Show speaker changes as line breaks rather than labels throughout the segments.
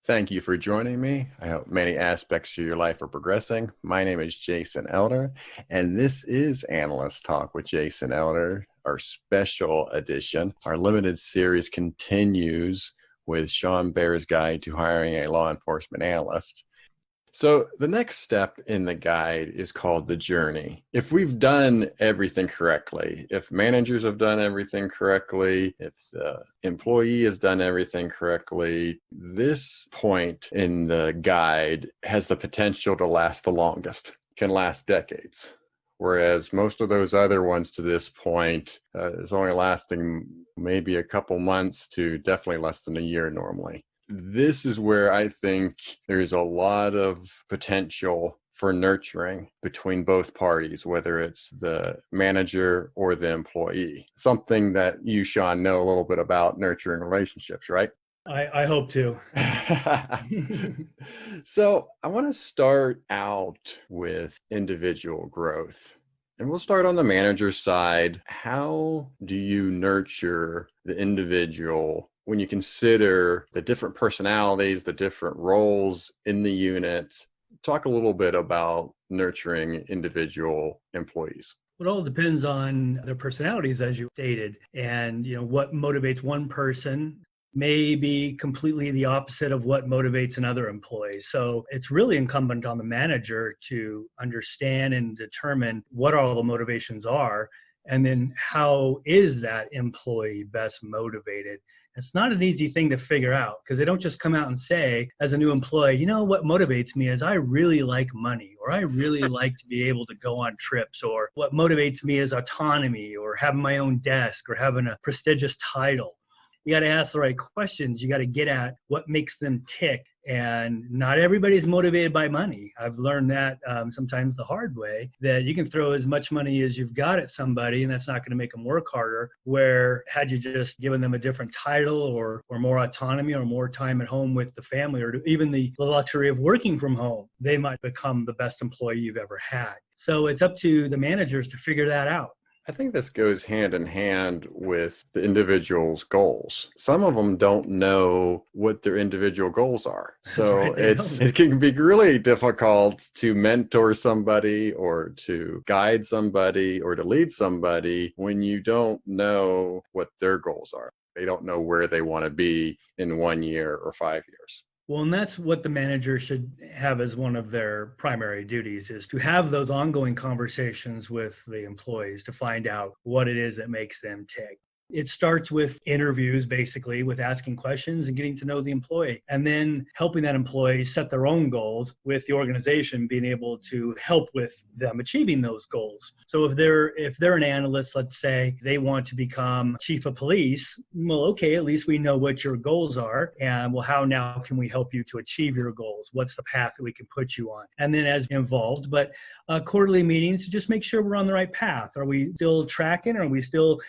Thank you for joining me. I hope many aspects of your life are progressing. My name is Jason Elder, and this is Analyst Talk with Jason Elder, our special edition. Our limited series continues with Sean Bair's Guide to Hiring a Law Enforcement Analyst. So the next step in the guide is called the journey. If we've done everything correctly, if managers have done everything correctly, if the employee has done everything correctly, this point in the guide has the potential to last the longest, can last decades. Whereas most of those other ones to this point is only lasting maybe a couple months to definitely less than a year normally. This is where I think there's a lot of potential for nurturing between both parties, whether it's the manager or the employee. Something that you, Sean, know a little bit about nurturing relationships, right?
I hope to.
So I want to start out with individual growth. And we'll start on the manager side. How do you nurture the individual when you consider the different personalities, the different roles in the unit? Talk a little bit about nurturing individual employees.
It all depends on their personalities, as you stated, and what motivates one person may be completely the opposite of what motivates another employee. So it's really incumbent on the manager to understand and determine what all the motivations are, and then how is that employee best motivated. It's not an easy thing to figure out because they don't just come out and say, as a new employee, what motivates me is I really like money, or I really like to be able to go on trips, or what motivates me is autonomy, or having my own desk, or having a prestigious title. You got to ask the right questions. You got to get at what makes them tick. And not everybody's motivated by money. I've learned that sometimes the hard way, that you can throw as much money as you've got at somebody, and that's not going to make them work harder. Where had you just given them a different title, or more autonomy, or more time at home with the family, or even the luxury of working from home, they might become the best employee you've ever had. So it's up to the managers to figure that out.
I think this goes hand in hand with the individual's goals. Some of them don't know what their individual goals are. So
right,
it can be really difficult to mentor somebody, or to guide somebody, or to lead somebody when you don't know what their goals are. They don't know where they want to be in 1 year or 5 years.
Well, and that's what the manager should have as one of their primary duties, is to have those ongoing conversations with the employees to find out what it is that makes them tick. It starts with interviews, basically, with asking questions and getting to know the employee, and then helping that employee set their own goals, with the organization being able to help with them achieving those goals. So if they're an analyst, let's say they want to become chief of police, well, okay, at least we know what your goals are, and well, how now can we help you to achieve your goals? What's the path that we can put you on? And then as involved, but quarterly meetings to just make sure we're on the right path. Are we still tracking? Are we still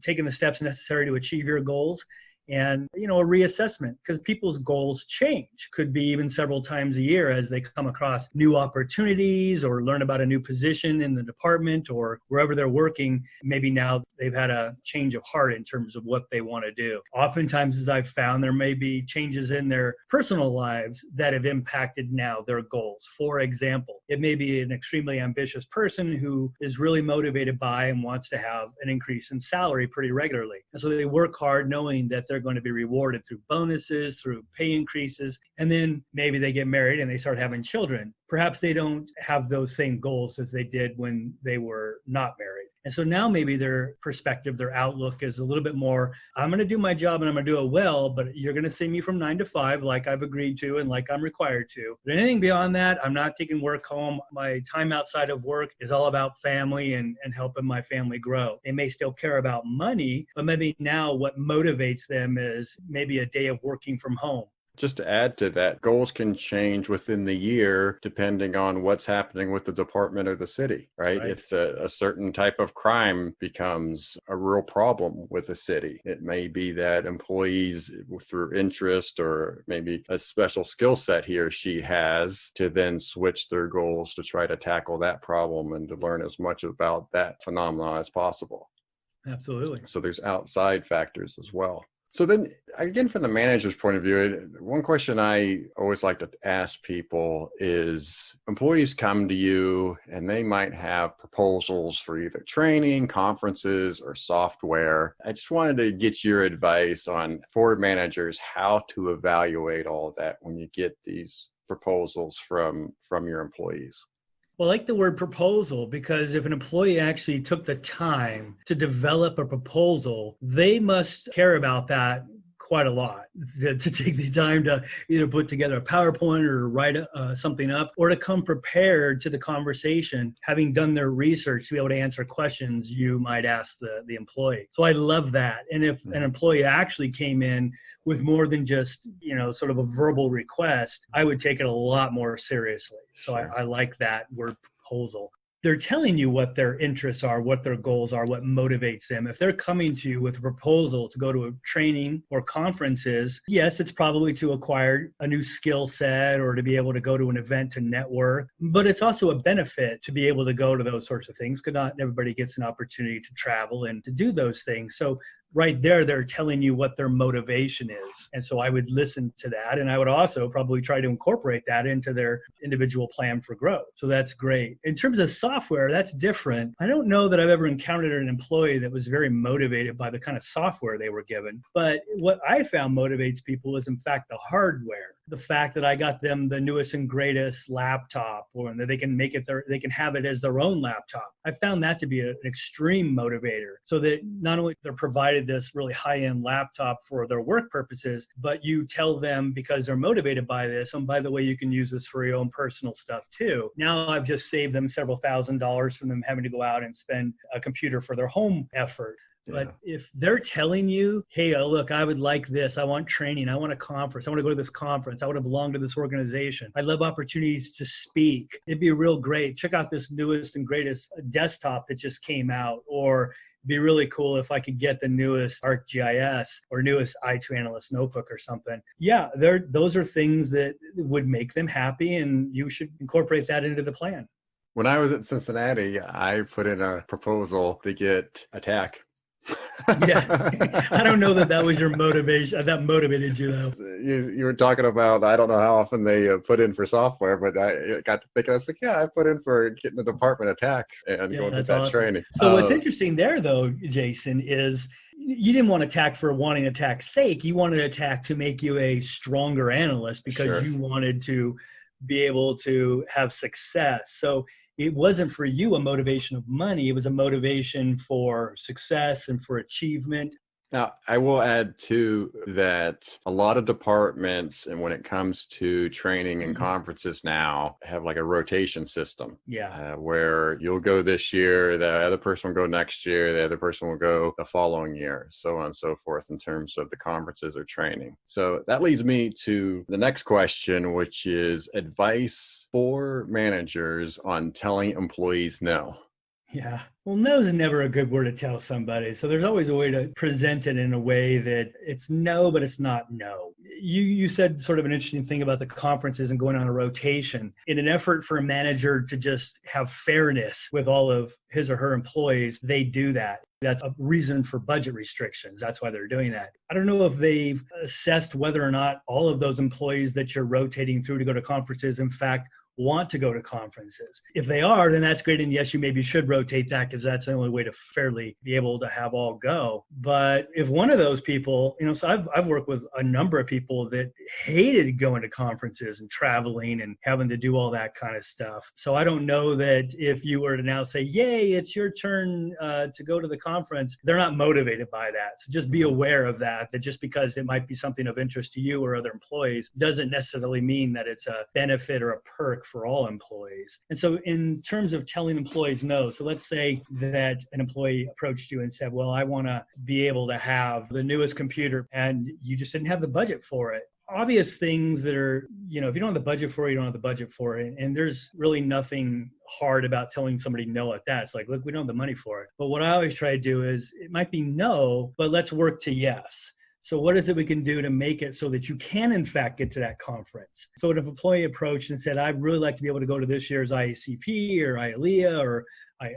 taking the steps necessary to achieve your goals? And, a reassessment, because people's goals change. Could be even several times a year as they come across new opportunities, or learn about a new position in the department, or wherever they're working. Maybe now they've had a change of heart in terms of what they want to do. Oftentimes, as I've found, there may be changes in their personal lives that have impacted now their goals. For example, it may be an extremely ambitious person who is really motivated by and wants to have an increase in salary pretty regularly. And so they work hard knowing that they're going to be rewarded through bonuses, through pay increases, and then maybe they get married and they start having children. Perhaps they don't have those same goals as they did when they were not married. And so now maybe their perspective, their outlook is a little bit more, I'm going to do my job and I'm going to do it well, but you're going to see me from 9 to 5 like I've agreed to and like I'm required to. But anything beyond that, I'm not taking work home. My time outside of work is all about family and helping my family grow. They may still care about money, but maybe now what motivates them is maybe a day of working from home.
Just to add to that, goals can change within the year depending on what's happening with the department or the city, right? If a certain type of crime becomes a real problem with the city, it may be that employees, through interest or maybe a special skill set he or she has, to then switch their goals to try to tackle that problem and to learn as much about that phenomenon as possible.
Absolutely.
So there's outside factors as well. So then, again, from the manager's point of view, one question I always like to ask people is employees come to you and they might have proposals for either training, conferences, or software. I just wanted to get your advice on, for managers, how to evaluate all of that when you get these proposals from your employees.
Well, I like the word proposal because if an employee actually took the time to develop a proposal, they must care about that quite a lot, to take the time to either put together a PowerPoint or write something up, or to come prepared to the conversation, having done their research to be able to answer questions you might ask the employee. So I love that. And if an employee actually came in with more than just, sort of a verbal request, I would take it a lot more seriously. So
Sure.
I like that word proposal. They're telling you what their interests are, what their goals are, what motivates them. If they're coming to you with a proposal to go to a training or conferences, yes, it's probably to acquire a new skill set or to be able to go to an event to network. But it's also a benefit to be able to go to those sorts of things because not everybody gets an opportunity to travel and to do those things. So right there, they're telling you what their motivation is. And so I would listen to that. And I would also probably try to incorporate that into their individual plan for growth. So that's great. In terms of software, that's different. I don't know that I've ever encountered an employee that was very motivated by the kind of software they were given. But what I found motivates people is, in fact, the hardware. The fact that I got them the newest and greatest laptop, or that they can they can have it as their own laptop. I found that to be an extreme motivator, so that not only they're provided this really high-end laptop for their work purposes, but you tell them, because they're motivated by this, and by the way, you can use this for your own personal stuff too. Now I've just saved them several $1,000s from them having to go out and spend a computer for their home effort. But if they're telling you, hey, look, I would like this. I want training. I want a conference. I want to go to this conference. I want to belong to this organization. I love opportunities to speak. It'd be real great. Check out this newest and greatest desktop that just came out. Or it'd be really cool if I could get the newest ArcGIS or newest i2 Analyst notebook or something. Yeah, those are things that would make them happy, and you should incorporate that into the plan.
When I was at Cincinnati, I put in a proposal to get attack.
Yeah, I don't know that was your motivation. That motivated you, though.
You were talking about, I don't know how often they put in for software, but I got to thinking, I was like, yeah, I put in for getting the department attack and going to that
awesome.
training.
So what's interesting there, though, Jason, is you didn't want attack for wanting attack's sake. You wanted attack to make you a stronger analyst because you wanted to be able to have success. So it wasn't for you a motivation of money. It was a motivation for success and for achievement.
Now, I will add too that a lot of departments, and when it comes to training and conferences now, have like a rotation system. Where you'll go this year, the other person will go next year, the other person will go the following year, so on and so forth in terms of the conferences or training. So that leads me to the next question, which is advice for managers on telling employees no.
Yeah. Well, no is never a good word to tell somebody. So there's always a way to present it in a way that it's no, but it's not no. You said sort of an interesting thing about the conferences and going on a rotation. In an effort for a manager to just have fairness with all of his or her employees, they do that. That's a reason for budget restrictions. That's why they're doing that. I don't know if they've assessed whether or not all of those employees that you're rotating through to go to conferences, in fact, want to go to conferences. If they are, then that's great. And yes, you maybe should rotate that because that's the only way to fairly be able to have all go. But if one of those people, so I've worked with a number of people that hated going to conferences and traveling and having to do all that kind of stuff. So I don't know that if you were to now say, yay, it's your turn to go to the conference, they're not motivated by that. So just be aware of that just because it might be something of interest to you or other employees doesn't necessarily mean that it's a benefit or a perk for all employees. And so in terms of telling employees no, so let's say that an employee approached you and said, well, I want to be able to have the newest computer, and you just didn't have the budget for it. Obvious things that are, if you don't have the budget for it, you don't have the budget for it. And there's really nothing hard about telling somebody no at that. It's like, look, we don't have the money for it. But what I always try to do is, it might be no, but let's work to yes. So what is it we can do to make it so that you can, in fact, get to that conference? So if an employee approached and said, I'd really like to be able to go to this year's IACP or IALEA or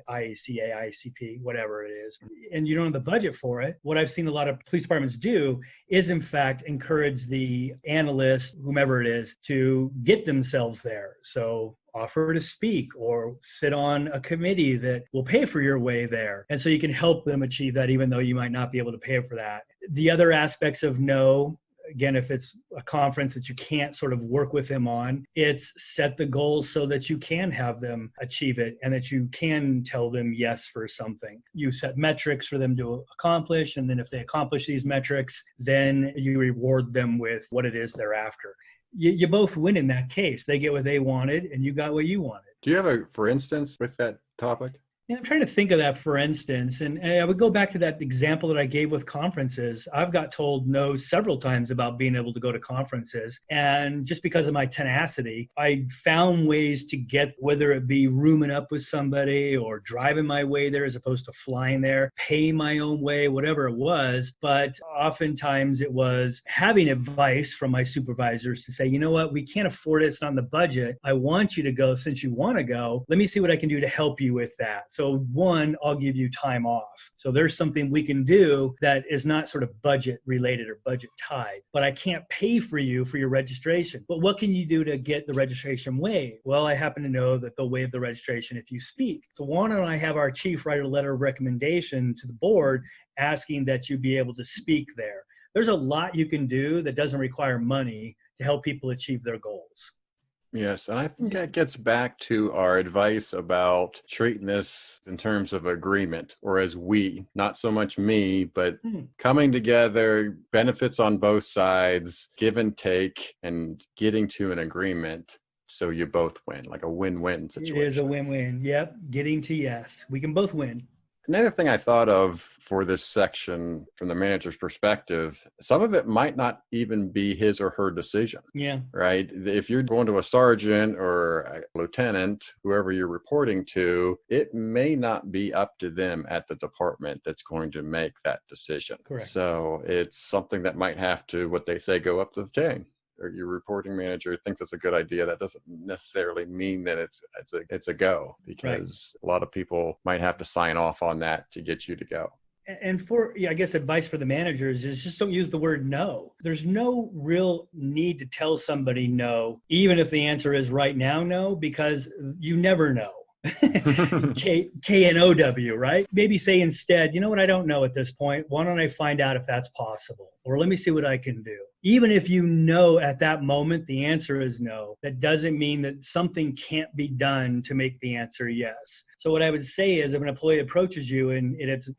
IACA, IACP, whatever it is, and you don't have the budget for it, what I've seen a lot of police departments do is, in fact, encourage the analyst, whomever it is, to get themselves there. So offer to speak or sit on a committee that will pay for your way there. And so you can help them achieve that, even though you might not be able to pay for that. The other aspects of no, again, if it's a conference that you can't sort of work with them on, it's set the goals so that you can have them achieve it and that you can tell them yes for something. You set metrics for them to accomplish. And then if they accomplish these metrics, then you reward them with what it is they're after. You both win in that case. They get what they wanted and you got what you wanted.
Do you have a, for instance, with that topic?
Yeah, I'm trying to think of that, for instance, and I would go back to that example that I gave with conferences. I've got told no several times about being able to go to conferences. And just because of my tenacity, I found ways to get, whether it be rooming up with somebody or driving my way there as opposed to flying there, pay my own way, whatever it was. But oftentimes it was having advice from my supervisors to say, you know what, we can't afford it. It's not on the budget. I want you to go since you want to go. Let me see what I can do to help you with that. So one, I'll give you time off. So there's something we can do that is not sort of budget related or budget tied, but I can't pay for you for your registration. But what can you do to get the registration waived? Well, I happen to know that they'll waive the registration if you speak. So why don't I have our chief write a letter of recommendation to the board asking that you be able to speak there? There's a lot you can do that doesn't require money to help people achieve their goals.
Yes, and I think that gets back to our advice about treating this in terms of agreement, or as we, not so much me, but coming together, benefits on both sides, give and take, and getting to an agreement so you both win, like a win-win situation.
It is a win-win. Yep, getting to yes. We can both win.
Another thing I thought of for this section from the manager's perspective, some of it might not even be his or her decision.
Yeah.
Right? If you're going to a sergeant or a lieutenant, whoever you're reporting to, it may not be up to them at the department that's going to make that decision.
Correct.
So it's something that might have to, what they say, go up the chain. Or your reporting manager thinks it's a good idea. That doesn't necessarily mean that it's a go, because a lot of people might have to sign off on that to get you to go.
And I guess advice for the managers is just don't use the word no. There's no real need to tell somebody no, even if the answer is right now no, because you never know. K-N-O-W, right? Maybe say instead, you know what, I don't know at this point. Why don't I find out if that's possible? Or let me see what I can do. Even if you know at that moment the answer is no, that doesn't mean that something can't be done to make the answer yes. So what I would say is if an employee approaches you and it's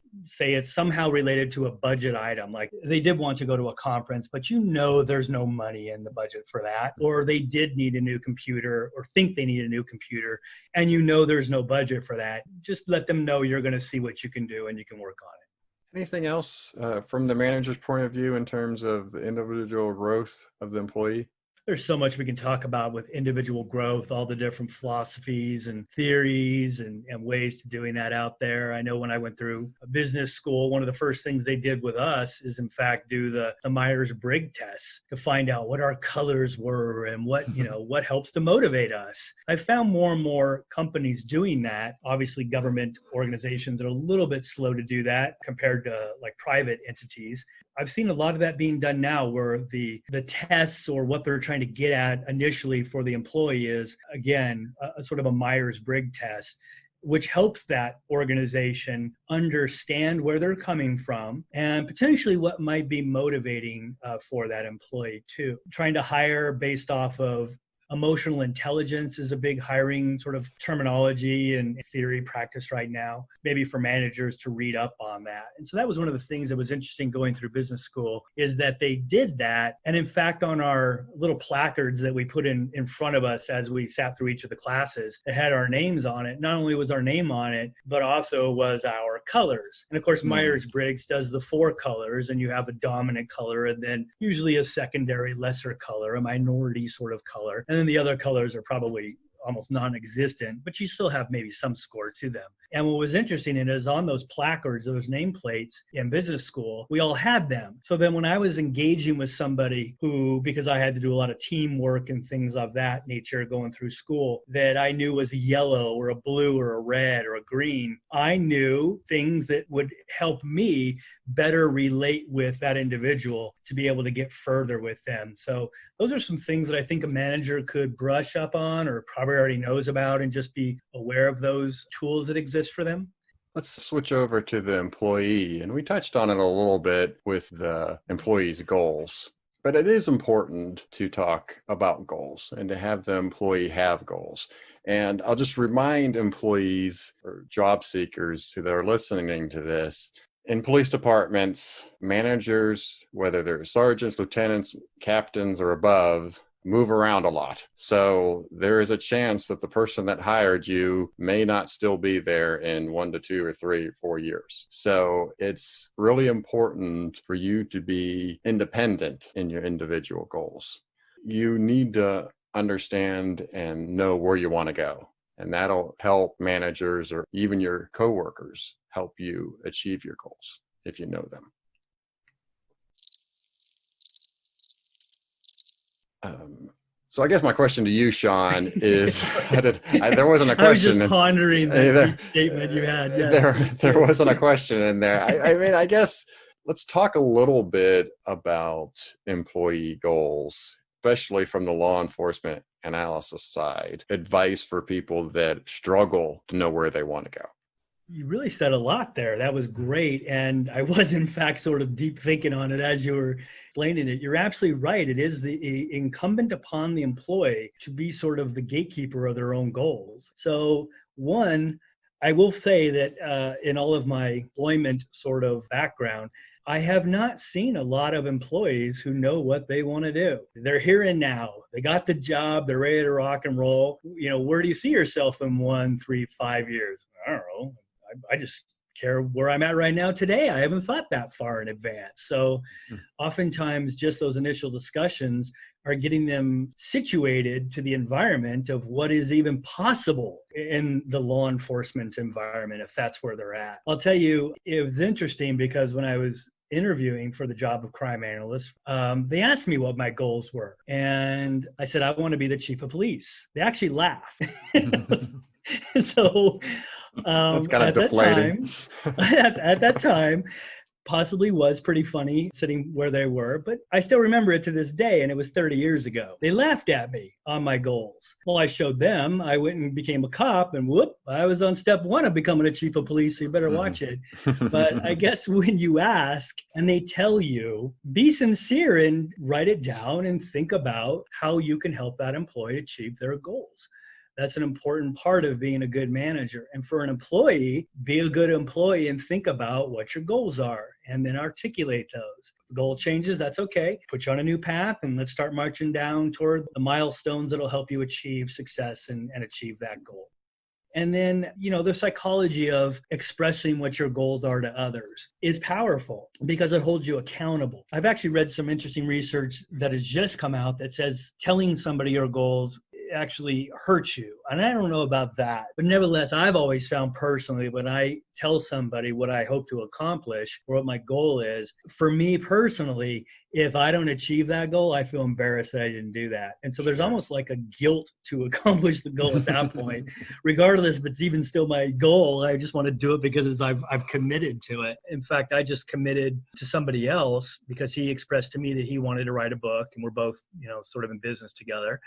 somehow related to a budget item, like they did want to go to a conference, but you know there's no money in the budget for that, or they did need a new computer or think they need a new computer, and you know there's no budget for that, just let them know you're going to see what you can do and you can work on it.
Anything else from the manager's point of view in terms of the individual growth of the employee?
There's so much we can talk about with individual growth, all the different philosophies and theories and ways to doing that out there. I know when I went through a business school, one of the first things they did with us is, in fact, do the Myers-Briggs test to find out what our colors were and what, what helps to motivate us. I've found more and more companies doing that. Obviously, government organizations are a little bit slow to do that compared to like private entities. I've seen a lot of that being done now where the tests or what they're trying to get at initially for the employee is, again, a sort of a Myers-Briggs test, which helps that organization understand where they're coming from and potentially what might be motivating for that employee too. Trying to hire based off of emotional intelligence is a big hiring sort of terminology and theory practice right now, maybe for managers to read up on that. And so that was one of the things that was interesting going through business school is that they did that. And in fact, on our little placards that we put in front of us as we sat through each of the classes, it had our names on it. Not only was our name on it, but also was our colors. And of course, Myers-Briggs does the 4 colors, and you have a dominant color and then usually a secondary lesser color, a minority sort of color. And then the other colors are probably almost non-existent, but you still have maybe some score to them. And what was interesting is on those placards, those nameplates in business school, we all had them. So then when I was engaging with somebody who, because I had to do a lot of teamwork and things of that nature going through school, that I knew was a yellow or a blue or a red or a green, I knew things that would help me better relate with that individual to be able to get further with them. So those are some things that I think a manager could brush up on or probably already knows about and just be aware of those tools that exist for them.
Let's switch over to the employee. And we touched on it a little bit with the employee's goals. But it is important to talk about goals and to have the employee have goals. And I'll just remind employees or job seekers who are listening to this, in police departments, managers, whether they're sergeants, lieutenants, captains, or above, move around a lot. So there is a chance that the person that hired you may not still be there in 1 to 2 or 3 or 4 years. So it's really important for you to be independent in your individual goals. You need to understand and know where you want to go. And that'll help managers or even your coworkers help you achieve your goals if you know them. So I guess my question to you, Sean, is there wasn't a question.
I was just pondering that statement you had. Yes.
There wasn't a question in there. I mean, I guess let's talk a little bit about employee goals, especially from the law enforcement analysis side. Advice for people that struggle to know where they want to go.
You really said a lot there. That was great. And I was, in fact, sort of deep thinking on it as you were explaining it. You're absolutely right. It is the incumbent upon the employee to be sort of the gatekeeper of their own goals. So one, I will say that in all of my employment sort of background, I have not seen a lot of employees who know what they want to do. They're here and now. They got the job. They're ready to rock and roll. You know, where do you see yourself in 1, 3, 5 years? I don't know. I just care where I'm at right now today. I haven't thought that far in advance. So oftentimes just those initial discussions are getting them situated to the environment of what is even possible in the law enforcement environment, if that's where they're at. I'll tell you, it was interesting because when I was interviewing for the job of crime analyst, they asked me what my goals were. And I said, I want to be the chief of police. They actually laughed. So
that's kind of deflating.
At that time, possibly was pretty funny sitting where they were, but I still remember it to this day, and it was 30 years ago. They laughed at me on my goals. Well, I showed them. I went and became a cop, and whoop, I was on step 1 of becoming a chief of police, so you better watch it. But I guess when you ask and they tell you, be sincere and write it down and think about how you can help that employee achieve their goals. That's an important part of being a good manager. And for an employee, be a good employee and think about what your goals are and then articulate those. If the goal changes, that's okay. Put you on a new path and let's start marching down toward the milestones that'll help you achieve success and achieve that goal. And then, you know, the psychology of expressing what your goals are to others is powerful because it holds you accountable. I've actually read some interesting research that has just come out that says telling somebody your goals actually hurts you. And I don't know about that. But nevertheless, I've always found personally when I tell somebody what I hope to accomplish or what my goal is, for me personally, if I don't achieve that goal, I feel embarrassed that I didn't do that. And so there's almost like a guilt to accomplish the goal at that point. Regardless if it's even still my goal, I just want to do it because I've committed to it. In fact, I just committed to somebody else because he expressed to me that he wanted to write a book, and we're both, you know, sort of in business together.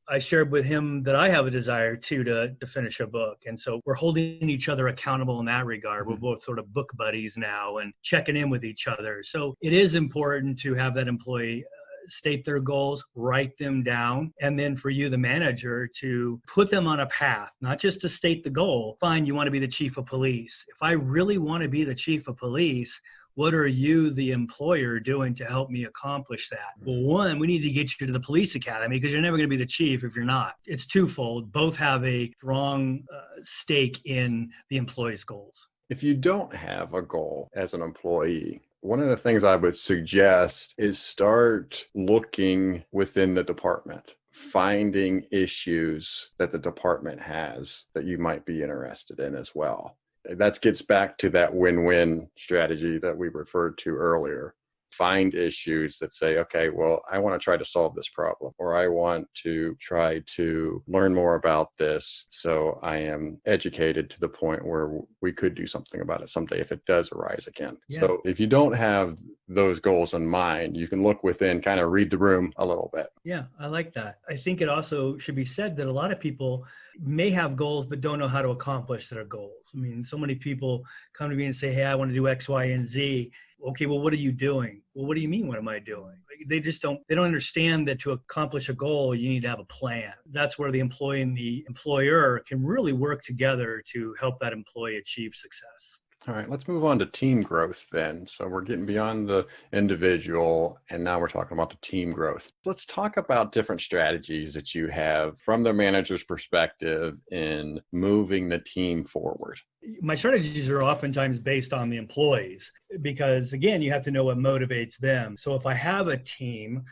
I shared with him that I have a desire too to finish a book. And so we're holding each other accountable in that regard. We're both sort of book buddies now and checking in with each other. So it is important to have that employee state their goals, write them down, and then for you, the manager, to put them on a path, not just to state the goal. Fine, you want to be the chief of police. If I really want to be the chief of police, what are you, the employer, doing to help me accomplish that? Well, one, we need to get you to the police academy because you're never going to be the chief if you're not. It's twofold. Both have a strong stake in the employee's goals.
If you don't have a goal as an employee, one of the things I would suggest is start looking within the department finding issues that the department has that you might be interested in as well. That gets back to that win-win strategy that we referred to earlier. Find issues that say, okay, well, I want to try to solve this problem, or I want to try to learn more about this so I am educated to the point where we could do something about it someday if it does arise again. Yeah. So if you don't have those goals in mind, you can look within, kind of read the room a little bit.
Yeah, I like that. I think it also should be said that a lot of people may have goals but don't know how to accomplish their goals. I mean, so many people come to me and say, hey, I want to do X, Y, and Z. Okay, well, what are you doing? Well, what do you mean, what am I doing? They don't understand that to accomplish a goal, you need to have a plan. That's where the employee and the employer can really work together to help that employee achieve success.
All right, let's move on to team growth then. So we're getting beyond the individual, and now we're talking about the team growth. Let's talk about different strategies that you have from the manager's perspective in moving the team forward.
My strategies are oftentimes based on the employees because, again, you have to know what motivates them. So if I have a team,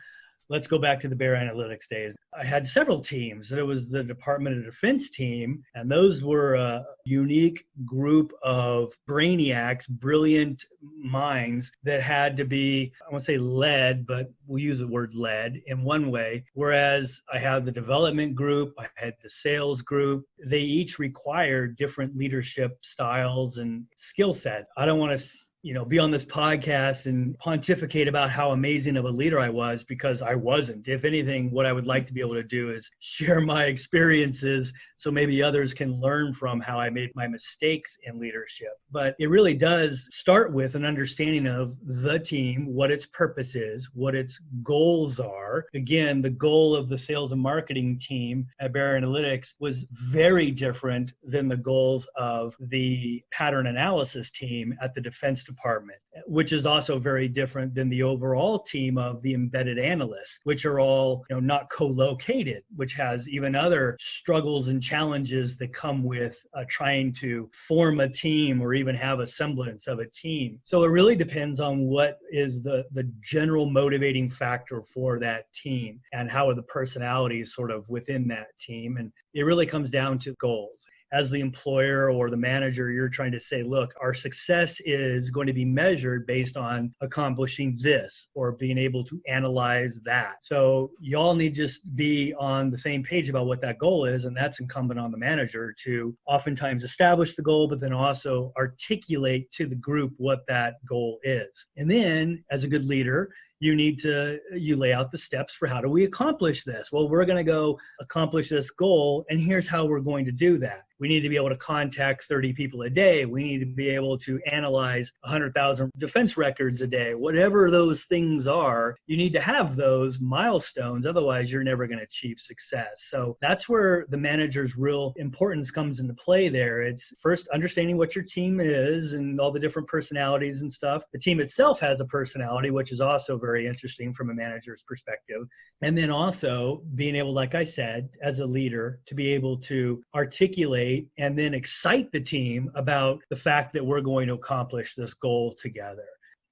let's go back to the Bair analytics days. I had several teams. There was the Department of Defense team, and those were a unique group of brainiacs, brilliant minds that had to be, I won't say led, but we'll use the word led in one way. Whereas I had the development group, I had the sales group. They each required different leadership styles and skill sets. I don't want to be on this podcast and pontificate about how amazing of a leader I was, because I wasn't. If anything, what I would like to be able to do is share my experiences so maybe others can learn from how I made my mistakes in leadership. But it really does start with an understanding of the team, what its purpose is, what its goals are. Again, the goal of the sales and marketing team at Bair Analytics was very different than the goals of the pattern analysis team at the Defense Department, which is also very different than the overall team of the embedded analysts, which are all not co-located, which has even other struggles and challenges that come with trying to form a team or even have a semblance of a team. So it really depends on what is the general motivating factor for that team and how are the personalities sort of within that team. And it really comes down to goals. As the employer or the manager, you're trying to say, look, our success is going to be measured based on accomplishing this or being able to analyze that. So y'all need to just be on the same page about what that goal is. And that's incumbent on the manager to oftentimes establish the goal, but then also articulate to the group what that goal is. And then as a good leader, you lay out the steps for how do we accomplish this? Well, we're going to go accomplish this goal, and here's how we're going to do that. We need to be able to contact 30 people a day. We need to be able to analyze 100,000 defense records a day. Whatever those things are, you need to have those milestones. Otherwise, you're never going to achieve success. So that's where the manager's real importance comes into play there. It's first understanding what your team is and all the different personalities and stuff. The team itself has a personality, which is also very interesting from a manager's perspective. And then also being able, like I said, as a leader, to be able to articulate and then excite the team about the fact that we're going to accomplish this goal together.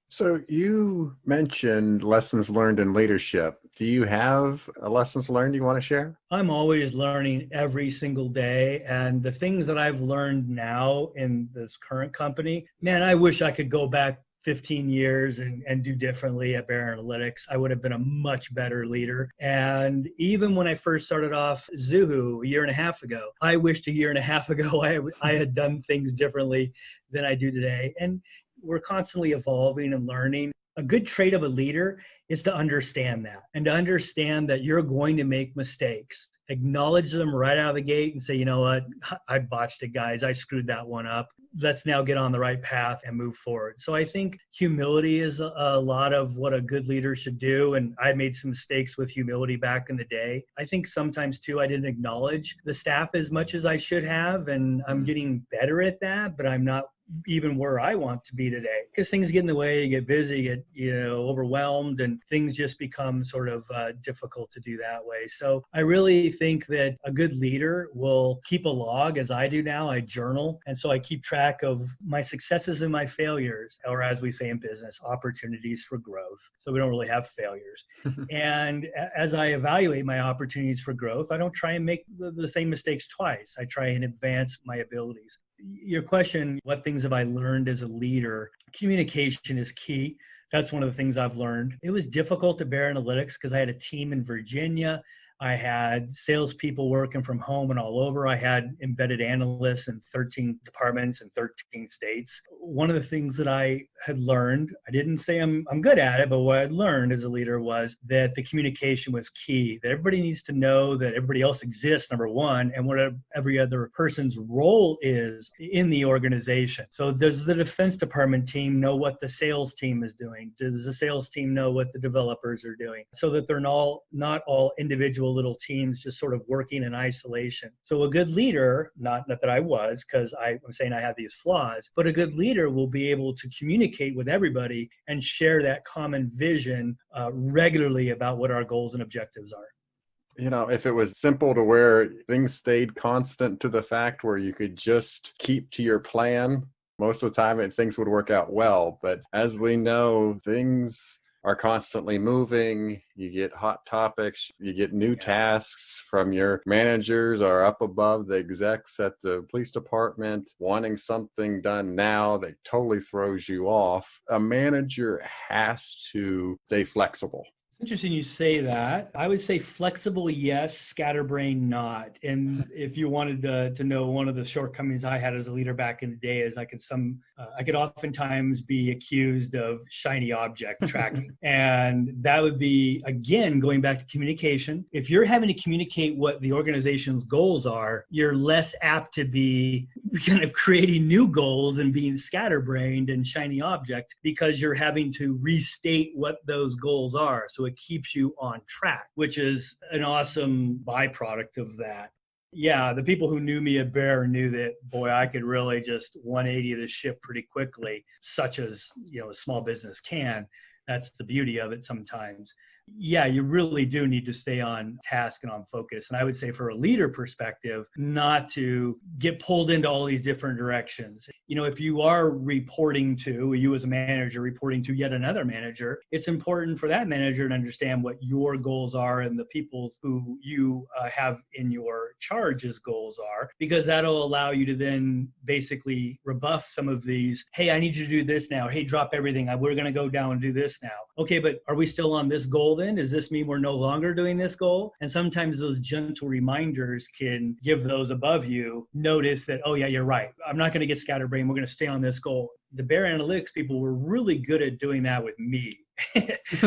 So you mentioned lessons learned in leadership. Do you have lessons learned you want to share?
I'm always learning every single day. And the things that I've learned now in this current company, man, I wish I could go back 15 years and do differently at Bair Analytics. I would have been a much better leader. And even when I first started off Zuhu a year and a half ago, I wished a year and a half ago I had done things differently than I do today. And we're constantly evolving and learning. A good trait of a leader is to understand that and to understand that you're going to make mistakes. Acknowledge them right out of the gate and say, you know what, I botched it, guys. I screwed that one up. Let's now get on the right path and move forward. So I think humility is a lot of what a good leader should do. And I made some mistakes with humility back in the day. I think sometimes too, I didn't acknowledge the staff as much as I should have. And I'm getting better at that, but I'm not even where I want to be today, because things get in the way, you get busy, get overwhelmed, and things just become sort of difficult to do that way. So I really think that a good leader will keep a log, as I do now. I journal, and so I keep track of my successes and my failures, or as we say in business, opportunities for growth. So we don't really have failures. And as I evaluate my opportunities for growth, I don't try and make the same mistakes twice. I try and advance my abilities. Your question, what things have I learned as a leader? Communication is key. That's one of the things I've learned. It was difficult at Bair Analytics because I had a team in Virginia. I had salespeople working from home and all over. I had embedded analysts in 13 departments in 13 states. One of the things that I had learned, I didn't say I'm good at it, but what I learned as a leader was that the communication was key, that everybody needs to know that everybody else exists, number one, and what every other person's role is in the organization. So does the defense department team know what the sales team is doing? Does the sales team know what the developers are doing? So that they're not all individual little teams just sort of working in isolation. So a good leader, not that I was, because I'm saying I have these flaws, but a good leader will be able to communicate with everybody and share that common vision regularly about what our goals and objectives are.
If it was simple to where things stayed constant to the fact where you could just keep to your plan, most of the time things would work out well. But as we know, things are constantly moving. You get hot topics, you get new tasks from your managers or up above the execs at the police department wanting something done now that totally throws you off. A manager has to stay flexible.
It's interesting you say that. I would say flexible, yes, scatterbrain, not. And if you wanted to know, one of the shortcomings I had as a leader back in the day is I could oftentimes be accused of shiny object tracking. And that would be, again, going back to communication. If you're having to communicate what the organization's goals are, you're less apt to be kind of creating new goals and being scatterbrained and shiny object, because you're having to restate what those goals are. So it keeps you on track, which is an awesome byproduct of that. Yeah, the people who knew me at Bair knew that, boy, I could really just 180 the ship pretty quickly, such as, a small business can. That's the beauty of it sometimes. Yeah, you really do need to stay on task and on focus. And I would say for a leader perspective, not to get pulled into all these different directions. If you are you as a manager reporting to yet another manager, it's important for that manager to understand what your goals are and the people who you have in your charge's goals are, because that'll allow you to then basically rebuff some of these, hey, I need you to do this now. Hey, drop everything. We're going to go down and do this now. Okay, but are we still on this goal then? Does this mean we're no longer doing this goal? And sometimes those gentle reminders can give those above you notice that, oh yeah, you're right. I'm not going to get scatterbrained. We're going to stay on this goal. The Bair Analytics people were really good at doing that with me.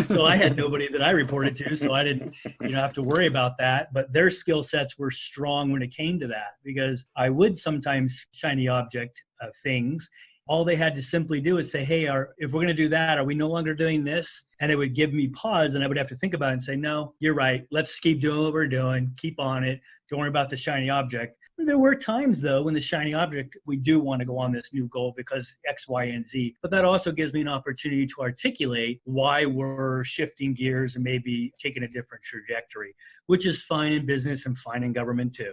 So I had nobody that I reported to, so I didn't have to worry about that. But their skill sets were strong when it came to that, because I would sometimes shiny object things. All they had to simply do is say, hey, if we're going to do that, are we no longer doing this? And it would give me pause, and I would have to think about it and say, no, you're right. Let's keep doing what we're doing. Keep on it. Don't worry about the shiny object. There were times, though, when the shiny object, we do want to go on this new goal because X, Y, and Z. But that also gives me an opportunity to articulate why we're shifting gears and maybe taking a different trajectory, which is fine in business and fine in government, too.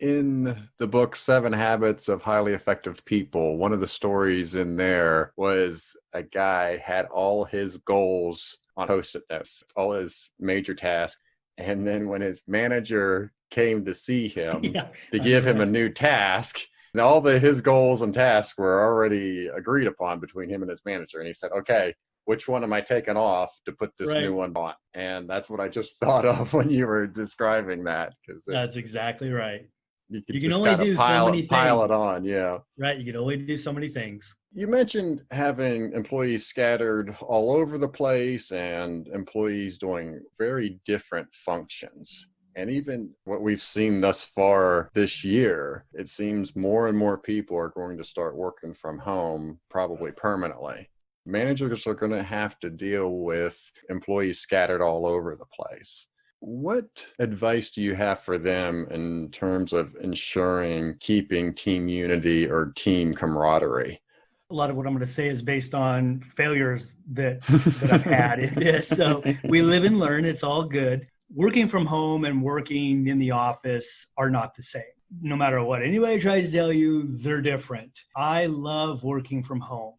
In the book, 7 Habits of Highly Effective People, one of the stories in there was a guy had all his goals on Post-it notes, all his major tasks. And then when his manager came to see him to give him a new task, and all his goals and tasks were already agreed upon between him and his manager. And he said, okay, which one am I taking off to put this new one on? And that's what I just thought of when you were describing that.
That's exactly right.
You can only do so many things. Pile it on, yeah.
Right, you can only do so many things.
You mentioned having employees scattered all over the place and employees doing very different functions. And even what we've seen thus far this year, it seems more and more people are going to start working from home, probably permanently. Managers are going to have to deal with employees scattered all over the place. What advice do you have for them in terms of ensuring keeping team unity or team camaraderie?
A lot of what I'm going to say is based on failures that I've had in this. So we live and learn. It's all good. Working from home and working in the office are not the same. No matter what anybody tries to tell you, they're different. I love working from home.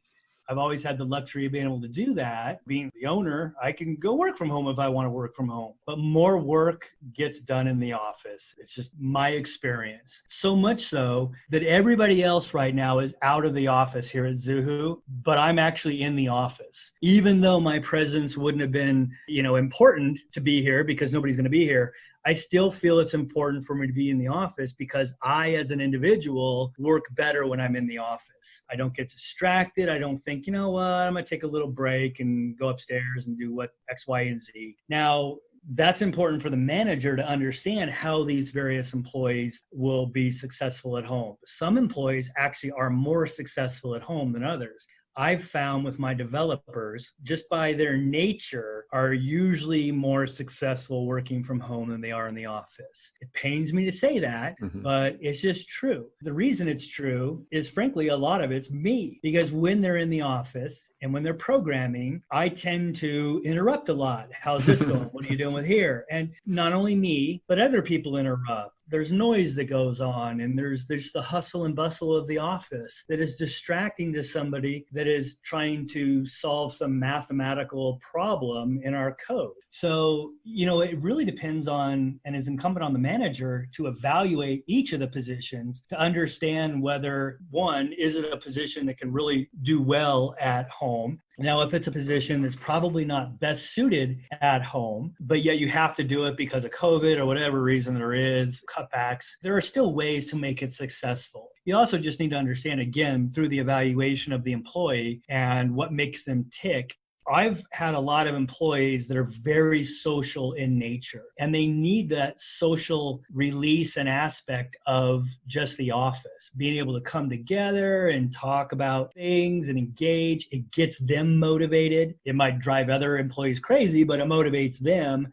I've always had the luxury of being able to do that. Being the owner, I can go work from home if I want to work from home. But more work gets done in the office. It's just my experience. So much so that everybody else right now is out of the office here at Zoohoo, but I'm actually in the office. Even though my presence wouldn't have been, important to be here because nobody's going to be here, I still feel it's important for me to be in the office because I, as an individual, work better when I'm in the office. I don't get distracted. I don't think, I'm going to take a little break and go upstairs and do what X, Y, and Z. Now, that's important for the manager to understand how these various employees will be successful at home. Some employees actually are more successful at home than others. I've found with my developers, just by their nature, are usually more successful working from home than they are in the office. It pains me to say that, but it's just true. The reason it's true is, frankly, a lot of it's me. Because when they're in the office and when they're programming, I tend to interrupt a lot. How's this going? What are you doing with here? And not only me, but other people interrupt. There's noise that goes on, and there's the hustle and bustle of the office that is distracting to somebody that is trying to solve some mathematical problem in our code. So, it really depends on and is incumbent on the manager to evaluate each of the positions to understand whether, one, is it a position that can really do well at home? Now, if it's a position that's probably not best suited at home, but yet you have to do it because of COVID or whatever reason there is, cutbacks, there are still ways to make it successful. You also just need to understand, again, through the evaluation of the employee and what makes them tick. I've had a lot of employees that are very social in nature, and they need that social release and aspect of just the office, being able to come together and talk about things and engage. It gets them motivated. It might drive other employees crazy, but it motivates them.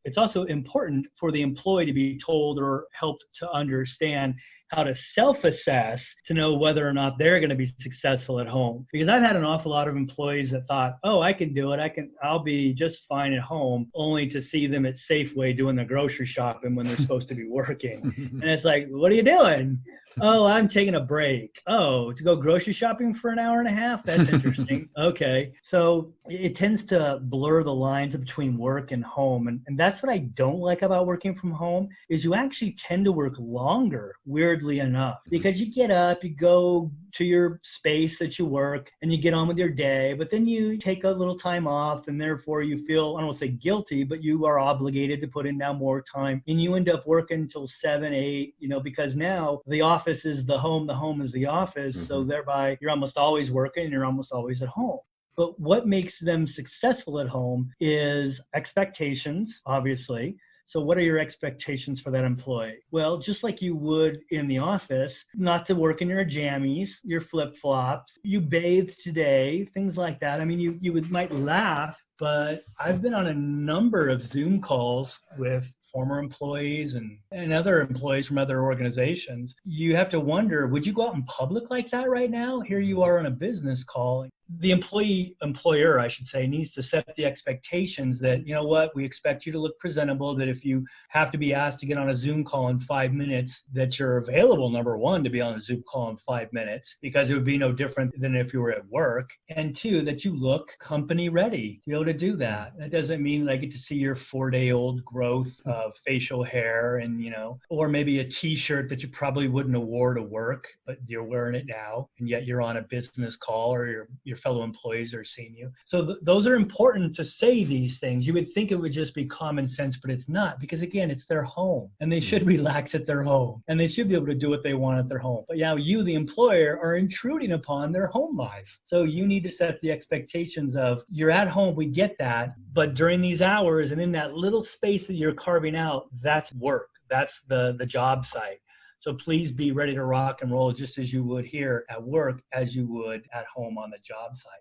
It's also important for the employee to be told or helped to understand how to self-assess to know whether or not they're going to be successful at home. Because I've had an awful lot of employees that thought, I can do it. I'll be just fine at home, only to see them at Safeway doing the grocery shopping when they're supposed to be working. And it's like, what are you doing? I'm taking a break. To go grocery shopping for an hour and a half? That's interesting. Okay. So it tends to blur the lines between work and home. And that's what I don't like about working from home is you actually tend to work longer, weirdly enough, because you get up, you go to your space that you work and you get on with your day, but then you take a little time off and therefore you feel, I don't want to say guilty, but you are obligated to put in now more time and you end up working until 7, 8, because now the office is the home is the office. So thereby you're almost always working and you're almost always at home. But what makes them successful at home is expectations, obviously. So what are your expectations for that employee? Well, just like you would in the office, not to work in your jammies, your flip-flops, you bathed today, things like that. I mean, you might laugh, but I've been on a number of Zoom calls with former employees and other employees from other organizations. You have to wonder, would you go out in public like that right now? Here you are on a business call. The employer, I should say, needs to set the expectations that, we expect you to look presentable, that if you have to be asked to get on a Zoom call in 5 minutes, that you're available, number one, to be on a Zoom call in 5 minutes, because it would be no different than if you were at work. And two, that you look company ready to be able to do that. That doesn't mean that I get to see your 4-day-old growth of facial hair and, or maybe a t-shirt that you probably wouldn't have wore to work, but you're wearing it now, and yet you're on a business call or your fellow employees are seeing you. So those are important to say these things. You would think it would just be common sense, but it's not, because again, it's their home and they should relax at their home and they should be able to do what they want at their home. But now you, the employer, are intruding upon their home life. So you need to set the expectations of you're at home. We get that. But during these hours and in that little space that you're carving out, that's work. That's the job site. So please be ready to rock and roll just as you would here at work, as you would at home on the job site.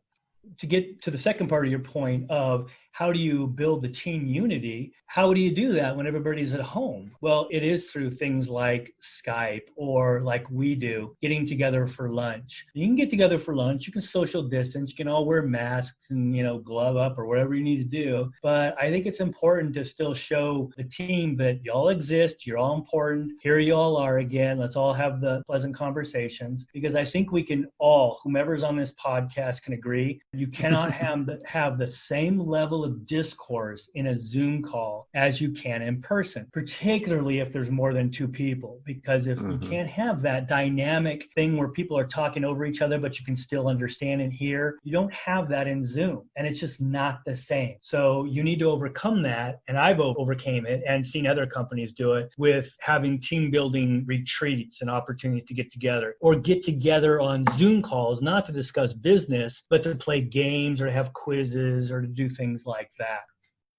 to get to the second part of your point of how do you build the team unity? How do you do that when everybody's at home? Well, it is through things like Skype or like we do, getting together for lunch. You can get together for lunch, you can social distance, you can all wear masks and, glove up or whatever you need to do. But I think it's important to still show the team that y'all exist, you're all important. Here you all are again. Let's all have the pleasant conversations, because I think we can all, whomever's on this podcast can agree, you cannot have the same level of discourse in a Zoom call as you can in person, particularly if there's more than two people, because if you can't have that dynamic thing where people are talking over each other, but you can still understand and hear, you don't have that in Zoom, and it's just not the same. So you need to overcome that, and I've overcame it and seen other companies do it with having team building retreats and opportunities to get together or get together on Zoom calls, not to discuss business, but to play games or to have quizzes or to do things like that.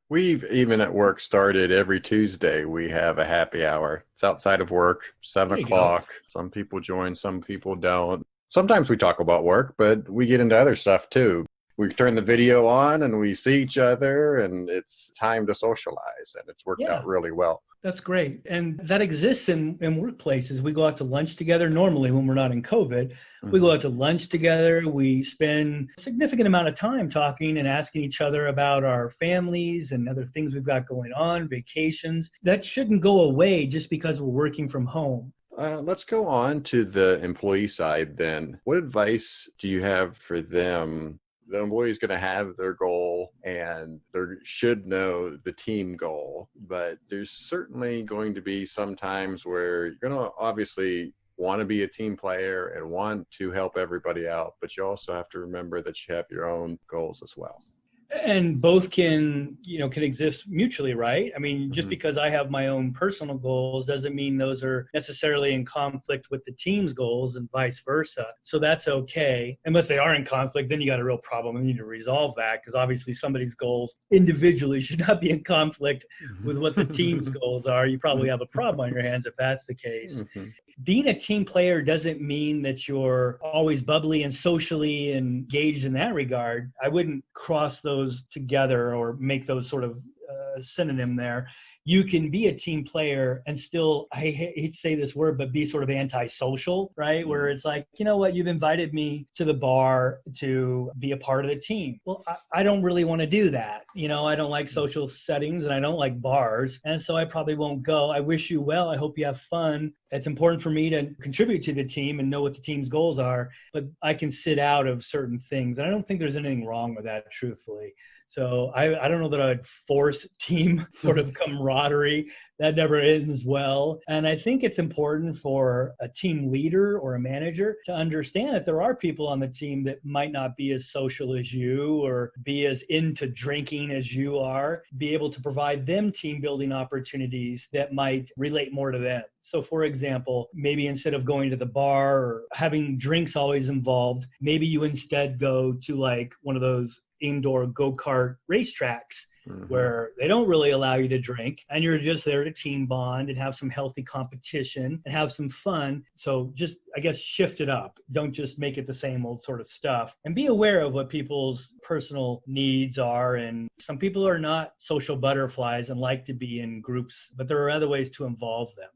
We've even at work started every Tuesday. We have a happy hour. It's outside of work, 7 o'clock. Some people join, some people don't. Sometimes we talk about work, but we get into other stuff too. We turn the video on and we see each other, and it's time to socialize, and it's worked out really well.
That's great. And that exists in workplaces. We go out to lunch together normally when we're not in COVID. We go out to lunch together. We spend a significant amount of time talking and asking each other about our families and other things we've got going on, vacations. That shouldn't go away just because we're working from home.
Let's go on to the employee side then. What advice do you have for them? The employee is going to have their goal and they should know the team goal, but there's certainly going to be some times where you're going to obviously want to be a team player and want to help everybody out, but you also have to remember that you have your own goals as well.
And both can exist mutually, right? I mean, just because I have my own personal goals doesn't mean those are necessarily in conflict with the team's goals and vice versa. So that's okay. Unless they are in conflict, then you got a real problem and you need to resolve that, because obviously somebody's goals individually should not be in conflict with what the team's goals are. You probably have a problem on your hands if that's the case. Being a team player doesn't mean that you're always bubbly and socially engaged in that regard. I wouldn't cross those together or make those sort of synonym there. You can be a team player and still, I hate to say this word, but be sort of antisocial, right? Where it's like, you know what, you've invited me to the bar to be a part of the team. Well, I don't really want to do that. I don't like social settings and I don't like bars. And so I probably won't go. I wish you well. I hope you have fun. It's important for me to contribute to the team and know what the team's goals are, but I can sit out of certain things. And I don't think there's anything wrong with that, truthfully. So I don't know that I would force team sort of camaraderie. That never ends well. And I think it's important for a team leader or a manager to understand that there are people on the team that might not be as social as you or be as into drinking as you are, be able to provide them team building opportunities that might relate more to them. So for example, maybe instead of going to the bar or having drinks always involved, maybe you instead go to like one of those indoor go-kart racetracks where they don't really allow you to drink and you're just there to team bond and have some healthy competition and have some fun. So just, I guess, shift it up. Don't just make it the same old sort of stuff, and be aware of what people's personal needs are. And some people are not social butterflies and like to be in groups, but there are other ways to involve them.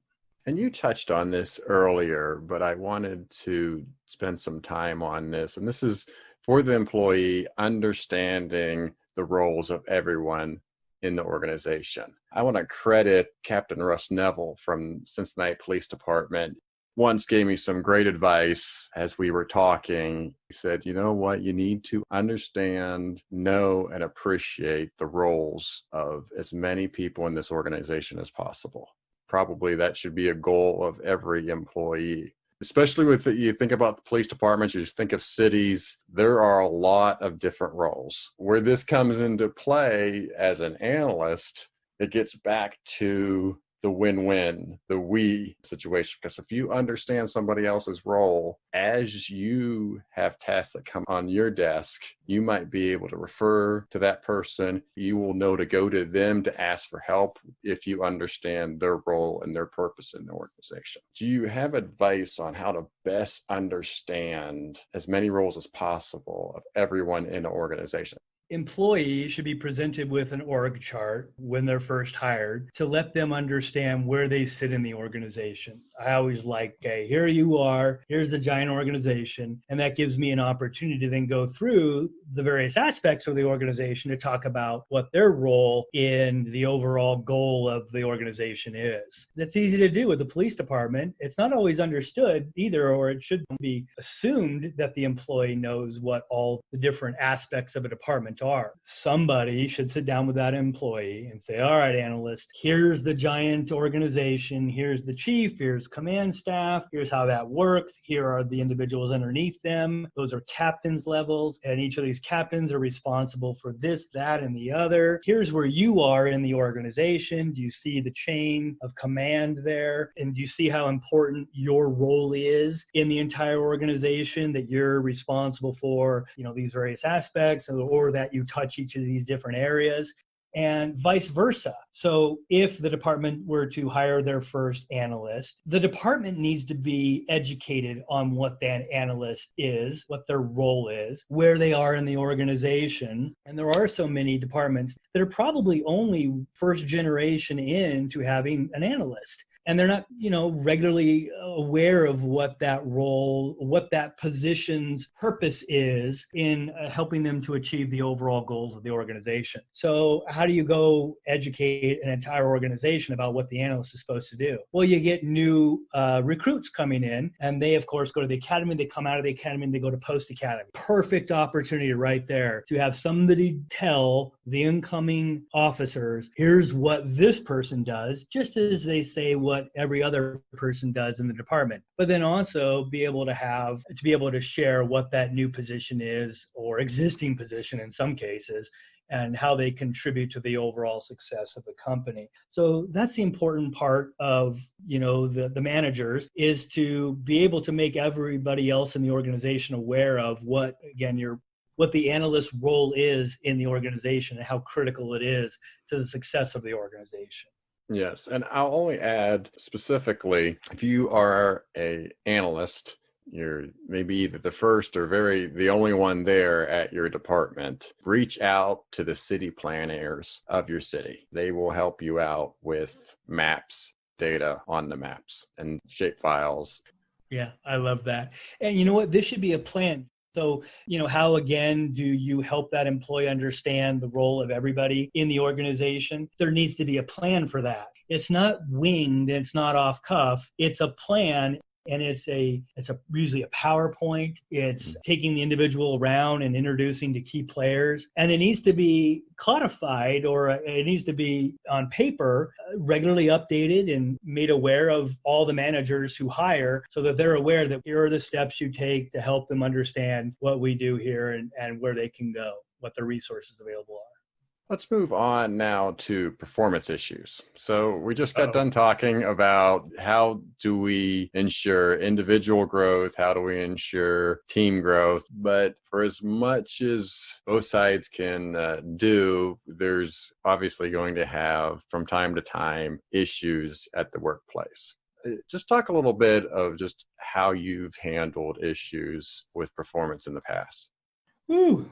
And you touched on this earlier, but I wanted to spend some time on this. And this is for the employee understanding the roles of everyone in the organization. I want to credit Captain Russ Neville from Cincinnati Police Department. Once gave me some great advice as we were talking. He said, you know what, you need to understand, know, and appreciate the roles of as many people in this organization as possible. Probably that should be a goal of every employee. Especially with you think about the police departments, you just think of cities, there are a lot of different roles. Where this comes into play as an analyst, it gets back to the win-win, the we situation. Because if you understand somebody else's role, as you have tasks that come on your desk, you might be able to refer to that person. You will know to go to them to ask for help if you understand their role and their purpose in the organization. Do you have advice on how to best understand as many roles as possible of everyone in an organization?
Employees should be presented with an org chart when they're first hired to let them understand where they sit in the organization. I always like, okay, here you are, here's the giant organization, and that gives me an opportunity to then go through the various aspects of the organization to talk about what their role in the overall goal of the organization is. That's easy to do with the police department. It's not always understood either, or it should be assumed that the employee knows what all the different aspects of a department are. Somebody should sit down with that employee and say, all right, analyst, here's the giant organization, here's the chief, here's command staff, here's how that works, here are the individuals underneath them, those are captains levels, and each of these captains are responsible for this, that, and the other. Here's where you are in the organization. Do you see the chain of command there? And do you see how important your role is in the entire organization, that you're responsible for, these various aspects, or that you touch each of these different areas, and vice versa. So if the department were to hire their first analyst, the department needs to be educated on what that analyst is, what their role is, where they are in the organization. And there are so many departments that are probably only first generation into having an analyst. And they're not, regularly aware of what that role, what that position's purpose is in helping them to achieve the overall goals of the organization. So how do you go educate an entire organization about what the analyst is supposed to do? Well, you get new recruits coming in, and they, of course, go to the academy. They come out of the academy and they go to post-academy. Perfect opportunity right there to have somebody tell the incoming officers, here's what this person does, just as they say what every other person does in the department, but then also be able to share what that new position is, or existing position in some cases, and how they contribute to the overall success of the company. So that's the important part of, the managers, is to be able to make everybody else in the organization aware of what the analyst role is in the organization and how critical it is to the success of the organization.
Yes, and I'll only add specifically, if you are an analyst, you're maybe either the first or the only one there at your department, reach out to the city planners of your city. They will help you out with maps, data on the maps, and shape files.
Yeah, I love that. And you know what? This should be a plan. So, how, again, do you help that employee understand the role of everybody in the organization? There needs to be a plan for that. It's not winged, it's not off cuff. It's a plan. And it's usually a PowerPoint. It's taking the individual around and introducing to key players. And it needs to be codified, or it needs to be on paper, regularly updated and made aware of all the managers who hire, so that they're aware that here are the steps you take to help them understand what we do here and where they can go, what the resources available are.
Let's move on now to performance issues. So we just got done talking about how do we ensure individual growth, how do we ensure team growth, but for as much as both sides can do, there's obviously going to have, from time to time, issues at the workplace. Just talk a little bit of just how you've handled issues with performance in the past.
Ooh.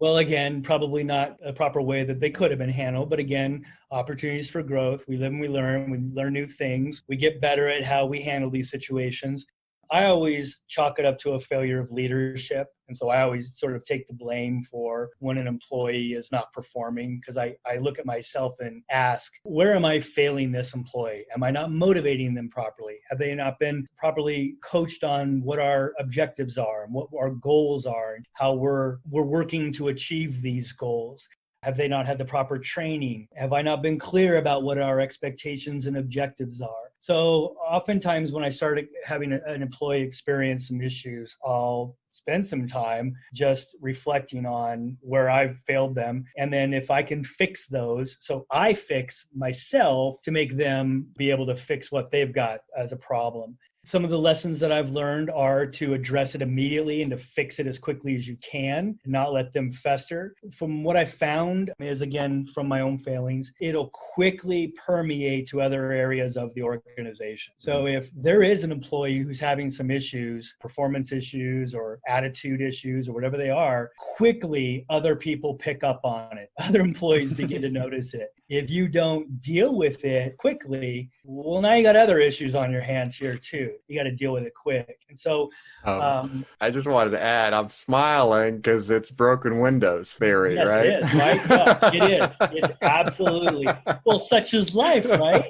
Well, again, probably not a proper way that they could have been handled, but again, opportunities for growth. We live and we learn new things. We get better at how we handle these situations. I always chalk it up to a failure of leadership. And so I always sort of take the blame for when an employee is not performing, because I look at myself and ask, where am I failing this employee? Am I not motivating them properly? Have they not been properly coached on what our objectives are and what our goals are and how we're working to achieve these goals? Have they not had the proper training? Have I not been clear about what our expectations and objectives are? So oftentimes when I started having an employee experience some issues, I'll spend some time just reflecting on where I've failed them. And then if I can fix those, so I fix myself to make them be able to fix what they've got as a problem. Some of the lessons that I've learned are to address it immediately and to fix it as quickly as you can, and not let them fester. From what I found is, again, from my own failings, it'll quickly permeate to other areas of the organization. So if there is an employee who's having some issues, performance issues or attitude issues or whatever they are, quickly other people pick up on it. Other employees begin to notice it. If you don't deal with it quickly, well, now you got other issues on your hands here too. You got to deal with it quick. And so
I just wanted to add, I'm smiling because it's broken windows theory,
yes,
right?
it is, right? Yeah, it is. It's absolutely. Well, such is life, right?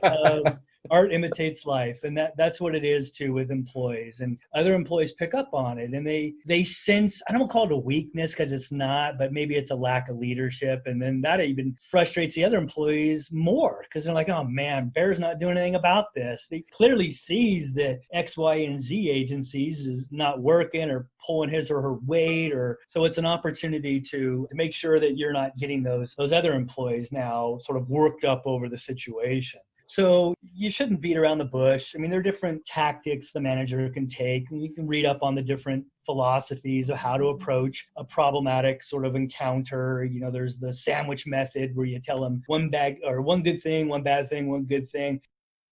Art imitates life, and that's what it is too with employees. And other employees pick up on it, and they sense, I don't call it a weakness because it's not, but maybe it's a lack of leadership. And then that even frustrates the other employees more because they're like, oh man, Bair's not doing anything about this. They clearly sees that X, Y, and Z agencies is not working or pulling his or her weight, or so it's an opportunity to make sure that you're not getting those other employees now sort of worked up over the situation. So you shouldn't beat around the bush. I mean, there are different tactics the manager can take, and you can read up on the different philosophies of how to approach a problematic sort of encounter. You know, there's the sandwich method where you tell them one good thing, one bad thing, one good thing.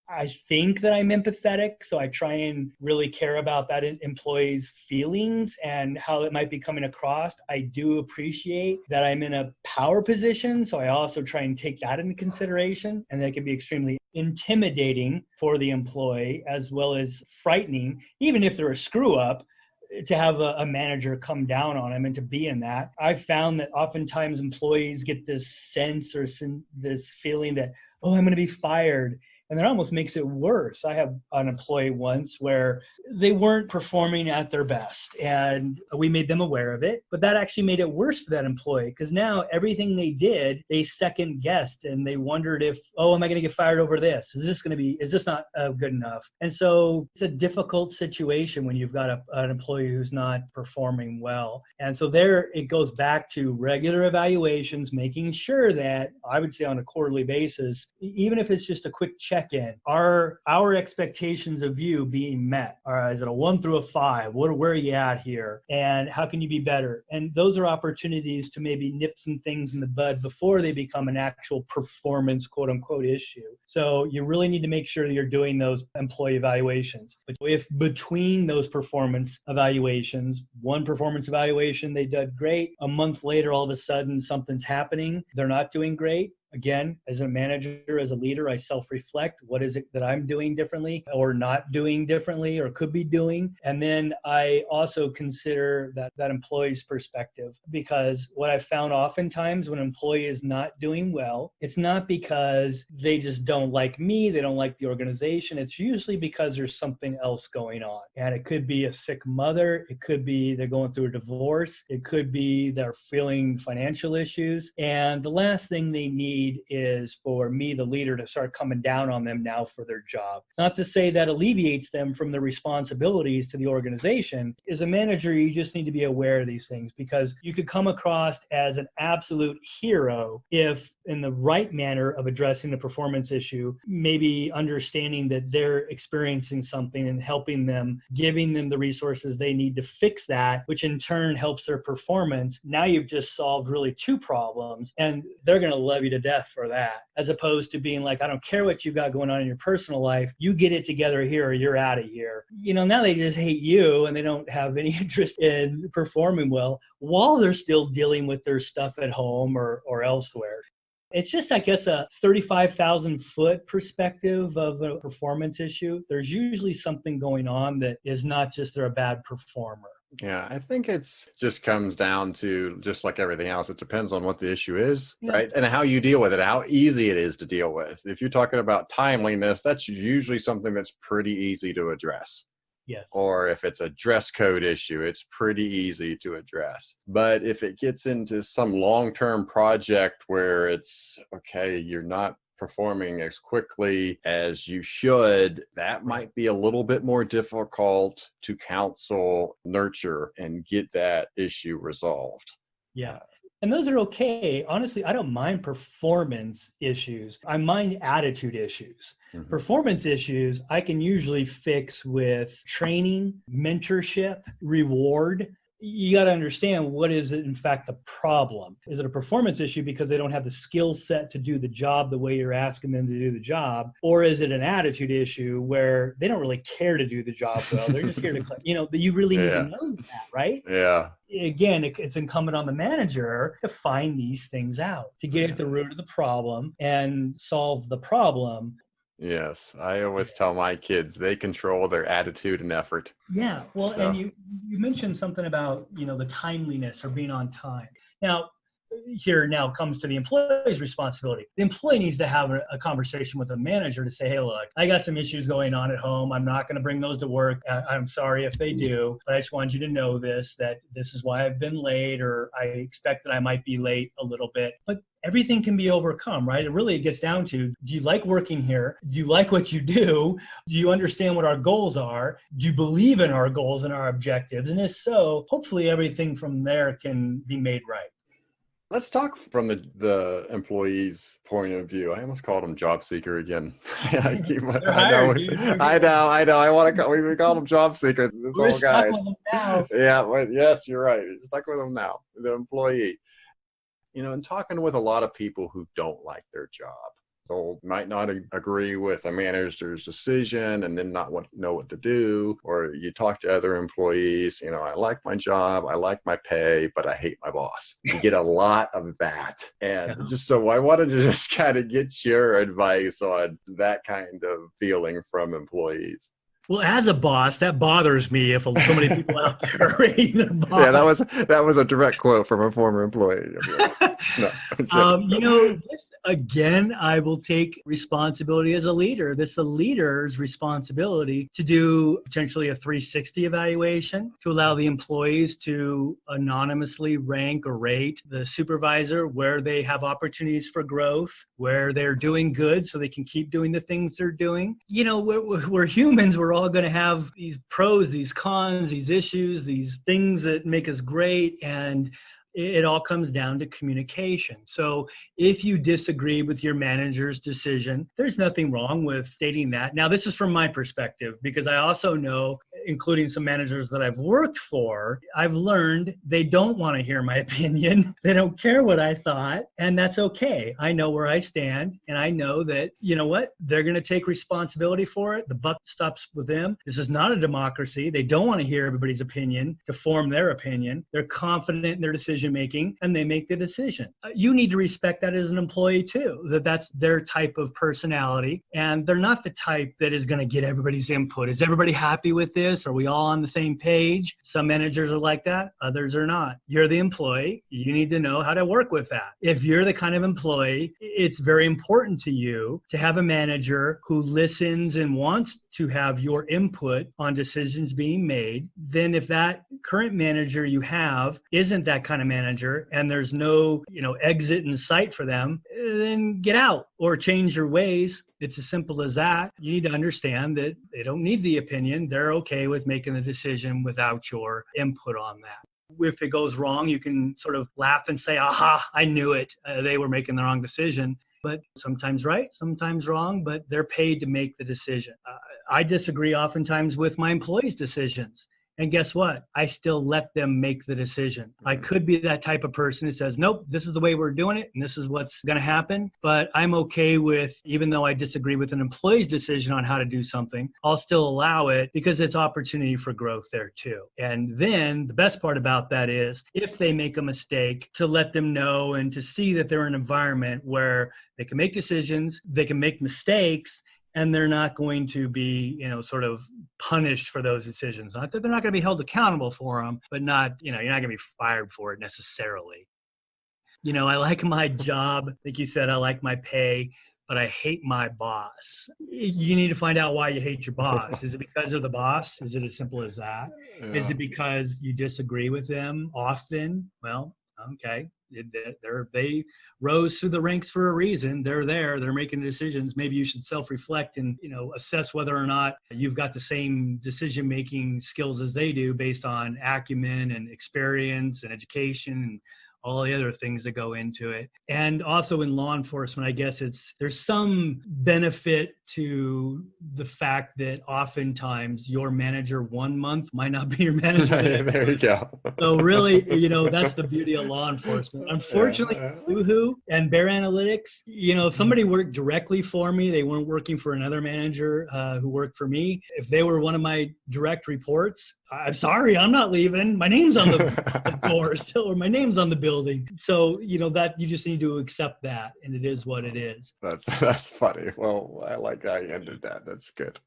I think that I'm empathetic, so I try and really care about that employee's feelings and how it might be coming across. I do appreciate that I'm in a power position, so I also try and take that into consideration, and that can be extremely intimidating for the employee as well as frightening, even if they're a screw up, to have a manager come down on them and to be in that. I've found that oftentimes employees get this sense or this feeling that, oh, I'm going to be fired. And that almost makes it worse. I have an employee once where they weren't performing at their best, and we made them aware of it, but that actually made it worse for that employee because now everything they did, they second guessed and they wondered if, oh, am I going to get fired over this? Is this not good enough? And so it's a difficult situation when you've got an employee who's not performing well. And so there it goes back to regular evaluations, making sure that, I would say on a quarterly basis, even if it's just a quick check-in, are our expectations of you being met? Is it a 1 through a 5? Where are you at here? And how can you be better? And those are opportunities to maybe nip some things in the bud before they become an actual performance, quote unquote, issue. So you really need to make sure that you're doing those employee evaluations. But if between those performance evaluations, one performance evaluation, they did great, a month later, all of a sudden something's happening, they're not doing great. Again, as a manager, as a leader, I self-reflect. What is it that I'm doing differently or not doing differently or could be doing? And then I also consider that employee's perspective, because what I've found oftentimes when an employee is not doing well, it's not because they just don't like me, they don't like the organization. It's usually because there's something else going on. And it could be a sick mother. It could be they're going through a divorce. It could be they're feeling financial issues. And the last thing they need is for me, the leader, to start coming down on them now for their job. It's not to say that alleviates them from the responsibilities to the organization. As a manager, you just need to be aware of these things, because you could come across as an absolute hero if, in the right manner of addressing the performance issue, maybe understanding that they're experiencing something and helping them, giving them the resources they need to fix that, which in turn helps their performance. Now you've just solved really two problems, and they're going to love you to death for that, as opposed to being like, I don't care what you've got going on in your personal life, you get it together here or you're out of here. You know, now they just hate you and they don't have any interest in performing well while they're still dealing with their stuff at home or elsewhere. It's just, I guess, a 35,000 foot perspective of a performance issue. There's usually something going on that is not just they're a bad performer.
Yeah, I think it's just comes down to, just like everything else, it depends on what the issue is, right? And how you deal with it, how easy it is to deal with. If you're talking about timeliness, that's usually something that's pretty easy to address.
Yes.
or if it's a dress code issue, it's pretty easy to address. But if it gets into some long-term project where it's, okay, you're not performing as quickly as you should, that might be a little bit more difficult to counsel, nurture, and get that issue resolved.
Yeah. And those are okay. Honestly, I don't mind performance issues. I mind attitude issues.
Mhm.
Performance issues, I can usually fix with training, mentorship, reward. You got to understand, what is it, in fact, the problem? Is it a performance issue because they don't have the skill set to do the job the way you're asking them to do the job? Or is it an attitude issue where they don't really care to do the job well? They're just here to, you really need to
Yeah.
know that, right?
Yeah.
Again, it's incumbent on the manager to find these things out, to get at the root of the problem and solve the problem.
Yes. I always tell my kids they control their attitude and effort.
Yeah. Well,
So.
and you mentioned something about, the timeliness or being on time. Now, here now comes to the employee's responsibility. The employee needs to have a conversation with the manager to say, hey, look, I got some issues going on at home. I'm not going to bring those to work. I'm sorry if they do, but I just want you to know that this is why I've been late, or I expect that I might be late a little bit. But everything can be overcome, right? It gets down to, do you like working here? Do you like what you do? Do you understand what our goals are? Do you believe in our goals and our objectives? And if so, hopefully everything from there can be made right.
Let's talk from the employee's point of view. I almost called him job seeker again. I
They're hired, dude.
I know. I want to call. We called him job seeker.
We're stuck with them now.
Yeah. Well, yes, you're right. You're stuck with him now. The employee. And talking with a lot of people who don't like their job. So might not agree with a manager's decision and then not know what to do. Or you talk to other employees, I like my job, I like my pay, but I hate my boss. You get a lot of that. And just so I wanted to just kind of get your advice on that kind of feeling from employees.
Well, as a boss, that bothers me if so many people out there are rating their boss.
Yeah, that was a direct quote from a former employee of yours.
This, again, I will take responsibility as a leader. This is the leader's responsibility to do potentially a 360 evaluation, to allow the employees to anonymously rank or rate the supervisor where they have opportunities for growth, where they're doing good so they can keep doing the things they're doing. We're humans. We're all going to have these pros, these cons, these issues, these things that make us great. And it all comes down to communication. So if you disagree with your manager's decision, there's nothing wrong with stating that. Now, this is from my perspective, because I also know, including some managers that I've worked for, I've learned they don't want to hear my opinion. They don't care what I thought, and that's okay. I know where I stand, and I know that, they're going to take responsibility for it. The buck stops with them. This is not a democracy. They don't want to hear everybody's opinion to form their opinion. They're confident in their decision making, and they make the decision. You need to respect that as an employee too, that's their type of personality, and they're not the type that is going to get everybody's input. Is everybody happy with this? Are we all on the same page? Some managers are like that, others are not. You're the employee. You need to know how to work with that. If you're the kind of employee, it's very important to you to have a manager who listens and wants to have your input on decisions being made. Then if that current manager you have isn't that kind of manager, and there's no, exit in sight for them, then get out or change your ways. It's as simple as that. You need to understand that they don't need the opinion. They're okay with making the decision without your input on that. If it goes wrong, you can sort of laugh and say, aha, I knew it. They were making the wrong decision. But sometimes right, sometimes wrong, but they're paid to make the decision. I disagree oftentimes with my employees' decisions. And guess what? I still let them make the decision. I could be that type of person who says, nope, this is the way we're doing it, and this is what's going to happen. But I'm okay with, even though I disagree with an employee's decision on how to do something, I'll still allow it because it's opportunity for growth there too. And then the best part about that is if they make a mistake, to let them know and to see that they're in an environment where they can make decisions, they can make mistakes, and they're not going to be, sort of punished for those decisions. Not that they're not going to be held accountable for them, but not, you're not going to be fired for it necessarily. I like my job. Like you said, I like my pay. but I hate my boss. You need to find out why you hate your boss. Is it because of the boss? Is it as simple as that?
Yeah.
Is it because you disagree with them often? Well, okay. They rose through the ranks for a reason. They're there. They're making decisions. Maybe you should self-reflect and, assess whether or not you've got the same decision-making skills as they do based on acumen and experience and education and all the other things that go into it. And also in law enforcement, I guess there's some benefit to the fact that oftentimes your manager 1 month might not be your manager.
There you go.
So really, that's the beauty of law enforcement. Unfortunately, Woohoo and Bair Analytics, if somebody worked directly for me, they weren't working for another manager who worked for me. If they were one of my direct reports, I'm sorry, I'm not leaving. My name's on the door still, or my name's on the building. So, that you just need to accept that, and it is what it is.
That's funny. Well, I like how you ended that. That's good.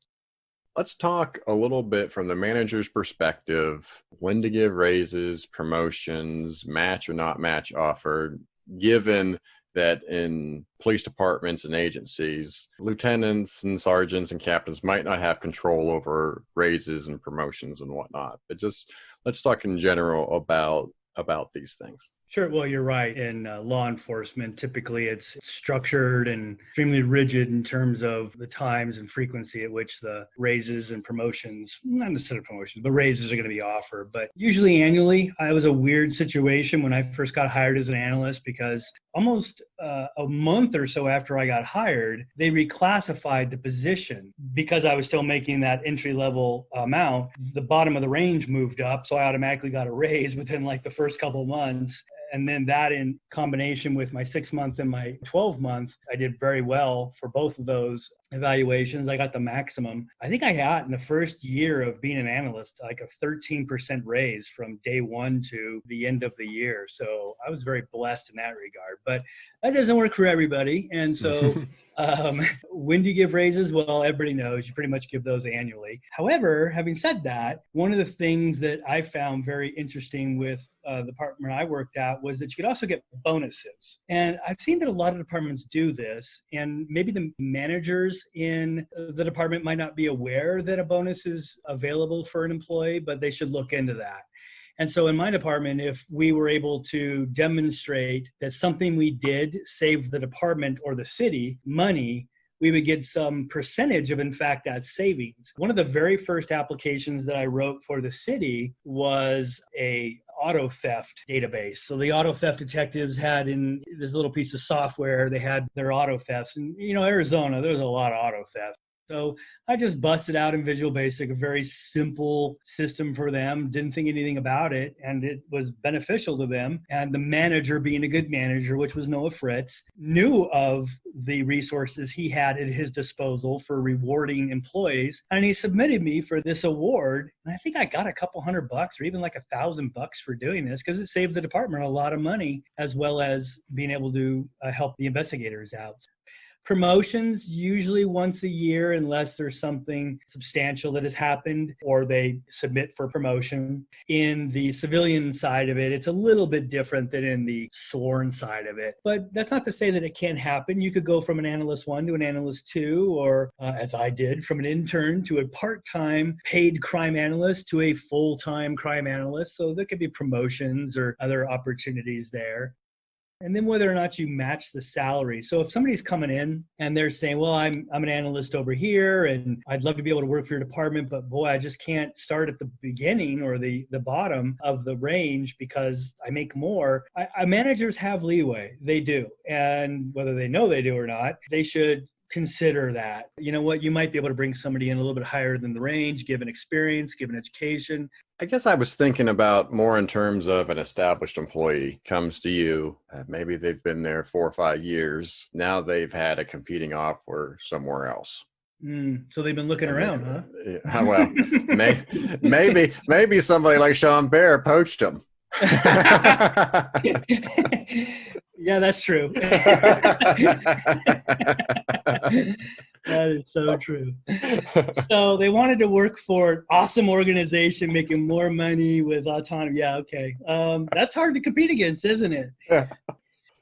Let's talk a little bit from the manager's perspective, when to give raises, promotions, match or not match offered, given that in police departments and agencies, lieutenants and sergeants and captains might not have control over raises and promotions and whatnot. But just let's talk in general about these things.
Sure. Well, you're right. In law enforcement, typically it's structured and extremely rigid in terms of the times and frequency at which the raises and promotions, not necessarily promotions, but raises are going to be offered. But usually annually. It was a weird situation when I first got hired as an analyst because almost a month or so after I got hired, they reclassified the position because I was still making that entry-level amount. The bottom of the range moved up, so I automatically got a raise within like the first couple of months. And then that in combination with my 6-month and my 12-month, I did very well for both of those evaluations. I got the maximum. I think I got in the first year of being an analyst, like a 13% raise from day one to the end of the year. So I was very blessed in that regard, but that doesn't work for everybody. And so when do you give raises? Well, everybody knows you pretty much give those annually. However, having said that, one of the things that I found very interesting with the department I worked at was that you could also get bonuses. And I've seen that a lot of departments do this, and maybe the managers in the department might not be aware that a bonus is available for an employee, but they should look into that. And so in my department, if we were able to demonstrate that something we did saved the department or the city money, we would get some percentage of, in fact, that savings. One of the very first applications that I wrote for the city was a auto theft database. So the auto theft detectives had in this little piece of software, they had their auto thefts. And, Arizona, there's a lot of auto theft. So I just busted out in Visual Basic a very simple system for them, didn't think anything about it, and it was beneficial to them. And the manager, being a good manager, which was Noah Fritz, knew of the resources he had at his disposal for rewarding employees. And he submitted me for this award. And I think I got a couple $100 or even like $1,000 for doing this because it saved the department a lot of money, as well as being able to help the investigators out. Promotions usually once a year, unless there's something substantial that has happened or they submit for promotion. In the civilian side of it, it's a little bit different than in the sworn side of it. But that's not to say that it can't happen. You could go from an analyst 1 to an analyst 2, or as I did, from an intern to a part-time paid crime analyst to a full-time crime analyst. So there could be promotions or other opportunities there. And then whether or not you match the salary. So if somebody's coming in and they're saying, well, I'm an analyst over here and I'd love to be able to work for your department, but boy, I just can't start at the beginning or the bottom of the range because I make more. Managers have leeway. They do. And whether they know they do or not, they should consider that. You know what? You might be able to bring somebody in a little bit higher than the range, given experience, given education.
I guess I was thinking about more in terms of an established employee comes to you. Maybe they've been there 4 or 5 years. Now they've had a competing offer somewhere else.
So they've been looking around, huh?
Yeah, well, maybe somebody like Sean Bair poached them.
Yeah, that's true. That is so true. So they wanted to work for an awesome organization, making more money with autonomy. Yeah, okay. That's hard to compete against, isn't it?
Yeah.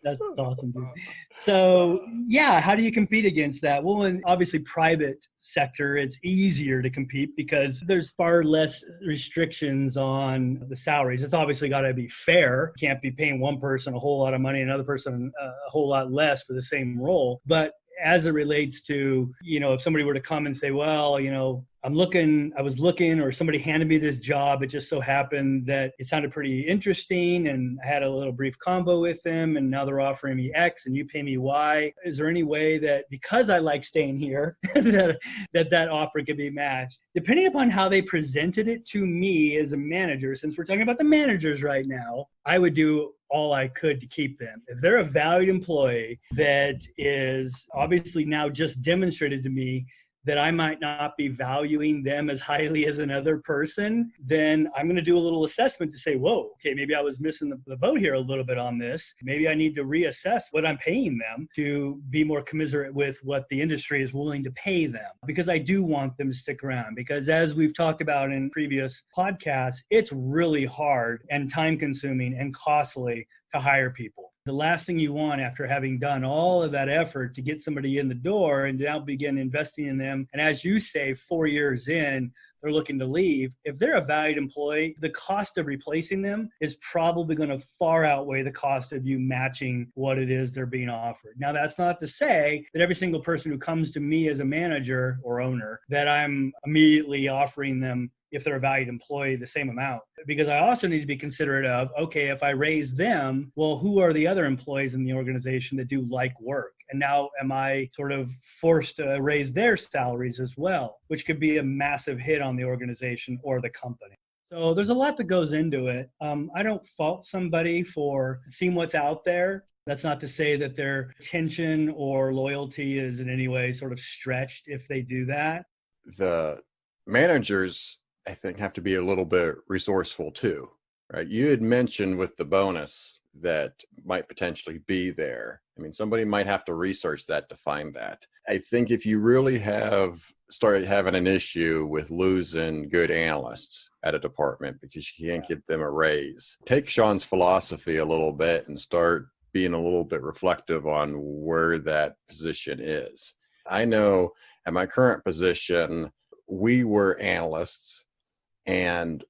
That's awesome, dude. So yeah, how do you compete against that? Well, in obviously private sector, it's easier to compete because there's far less restrictions on the salaries. It's obviously got to be fair. You can't be paying one person a whole lot of money, another person a whole lot less for the same role. But as it relates to, if somebody were to come and say, well, I was looking, or somebody handed me this job. It just so happened that it sounded pretty interesting, and I had a little brief combo with them, and now they're offering me X and you pay me Y. Is there any way that, because I like staying here, that offer could be matched? Depending upon how they presented it to me as a manager, since we're talking about the managers right now, I would do all I could to keep them. If they're a valued employee that is obviously now just demonstrated to me that I might not be valuing them as highly as another person, then I'm going to do a little assessment to say, whoa, okay, maybe I was missing the boat here a little bit on this. Maybe I need to reassess what I'm paying them to be more commensurate with what the industry is willing to pay them. Because I do want them to stick around. Because as we've talked about in previous podcasts, it's really hard and time consuming and costly to hire people. The last thing you want after having done all of that effort to get somebody in the door and now begin investing in them, and as you say, 4 years in, they're looking to leave. If they're a valued employee, the cost of replacing them is probably going to far outweigh the cost of you matching what it is they're being offered. Now, that's not to say that every single person who comes to me as a manager or owner, that I'm immediately offering them, if they're a valued employee, the same amount. Because I also need to be considerate of, okay, if I raise them, well, who are the other employees in the organization that do like work? And now am I sort of forced to raise their salaries as well, which could be a massive hit on the organization or the company. So there's a lot that goes into it. I don't fault somebody for seeing what's out there. That's not to say that their attention or loyalty is in any way sort of stretched if they do that.
The managers, I think, have to be a little bit resourceful too, right? You had mentioned with the bonus that might potentially be there. I mean, somebody might have to research that to find that. I think if you really have started having an issue with losing good analysts at a department because you can't give them a raise, take Sean's philosophy a little bit and start being a little bit reflective on where that position is. I know at my current position, we were analysts, and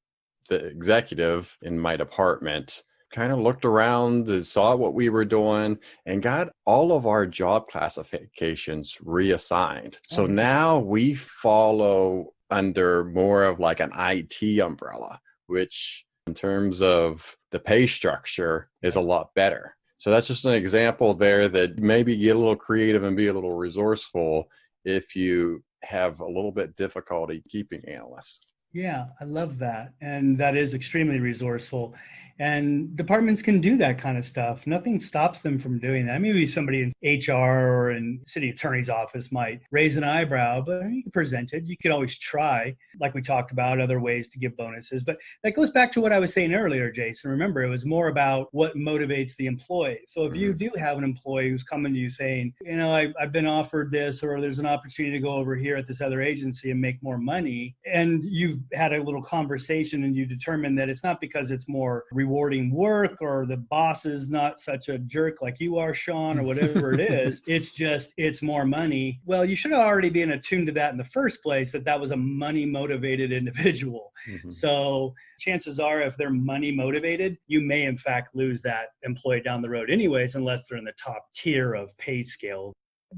the executive in my department kind of looked around and saw what we were doing and got all of our job classifications reassigned. So now we follow under more of like an IT umbrella, which in terms of the pay structure is a lot better. So that's just an example there that maybe get a little creative and be a little resourceful if you have a little bit difficulty keeping analysts.
Yeah, I love that. And that is extremely resourceful. And departments can do that kind of stuff. Nothing stops them from doing that. Maybe somebody in HR or in city attorney's office might raise an eyebrow, but you can present it. You could always try, like we talked about, other ways to give bonuses. But that goes back to what I was saying earlier, Jason. Remember, it was more about what motivates the employee. So if you do have an employee who's coming to you saying, I've been offered this, or there's an opportunity to go over here at this other agency and make more money, and you've had a little conversation and you determine that it's not because it's more rewarding work or the boss is not such a jerk like you are, Sean, or whatever it is, it's more money. Well, you should already be attuned to that in the first place, that was a money motivated individual. Mm-hmm. So chances are, if they're money motivated, you may in fact lose that employee down the road anyways, unless they're in the top tier of pay scale.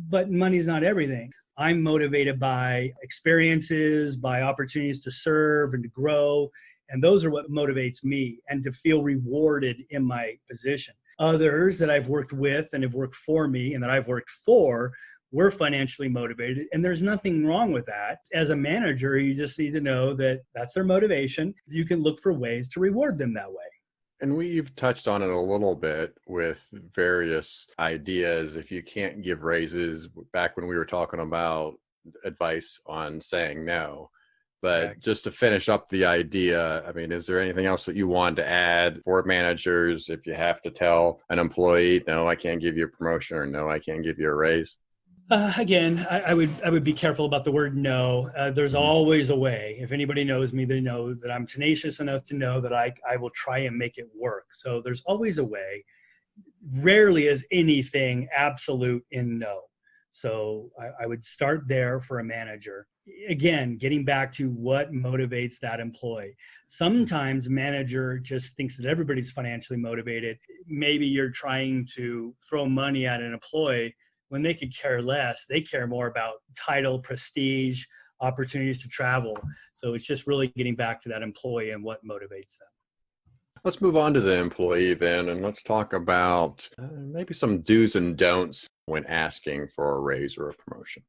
But money's not everything. I'm motivated by experiences, by opportunities to serve and to grow. And those are what motivates me, and to feel rewarded in my position. Others that I've worked with and have worked for me and that I've worked for were financially motivated. And there's nothing wrong with that. As a manager, you just need to know that that's their motivation. You can look for ways to reward them that way.
And we've touched on it a little bit with various ideas. If you can't give raises, back when we were talking about advice on saying no. But just to finish up the idea, I mean, is there anything else that you wanted to add for managers if you have to tell an employee, no, I can't give you a promotion, or no, I can't give you a raise?
Again, I would be careful about the word no. There's always a way. If anybody knows me, they know that I'm tenacious enough to know that I will try and make it work. So there's always a way. rarely is anything absolute in no. So I would start there for a manager. Again, getting back to what motivates that employee. Sometimes manager just thinks that everybody's financially motivated. Maybe you're trying to throw money at an employee when they could care less. They care more about title, prestige, opportunities to travel. So it's just really getting back to that employee and what motivates them.
Let's move on to the employee then, and let's talk about maybe some do's and don'ts when asking for a raise or a promotion.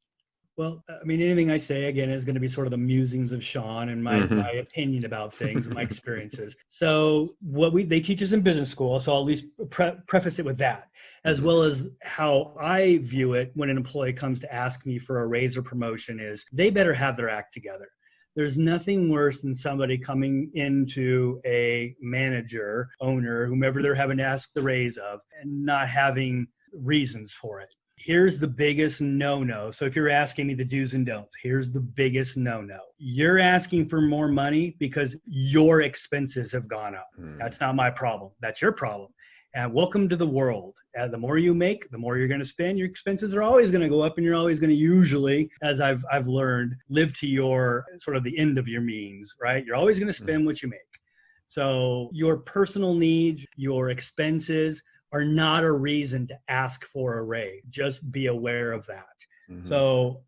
Well, I mean, anything I say, again, is going to be sort of the musings of Sean and my opinion about things, my experiences. So what they teach us in business school, so I'll at least preface it with that, as well as how I view it when an employee comes to ask me for a raise or promotion is they better have their act together. There's nothing worse than somebody coming into a manager, owner, whomever they're having to ask the raise of, and not having reasons for it. Here's the biggest no-no. So if you're asking me the do's and don'ts, here's the biggest no-no. You're asking for more money because your expenses have gone up. That's not my problem. That's your problem. And welcome to the world. The more you make, the more you're going to spend. Your expenses are always going to go up, and you're always going to usually, as I've learned, live to your sort of the end of your means, right? You're always going to spend what you make. So your personal needs, your expenses are not a reason to ask for a raise. Just be aware of that. So,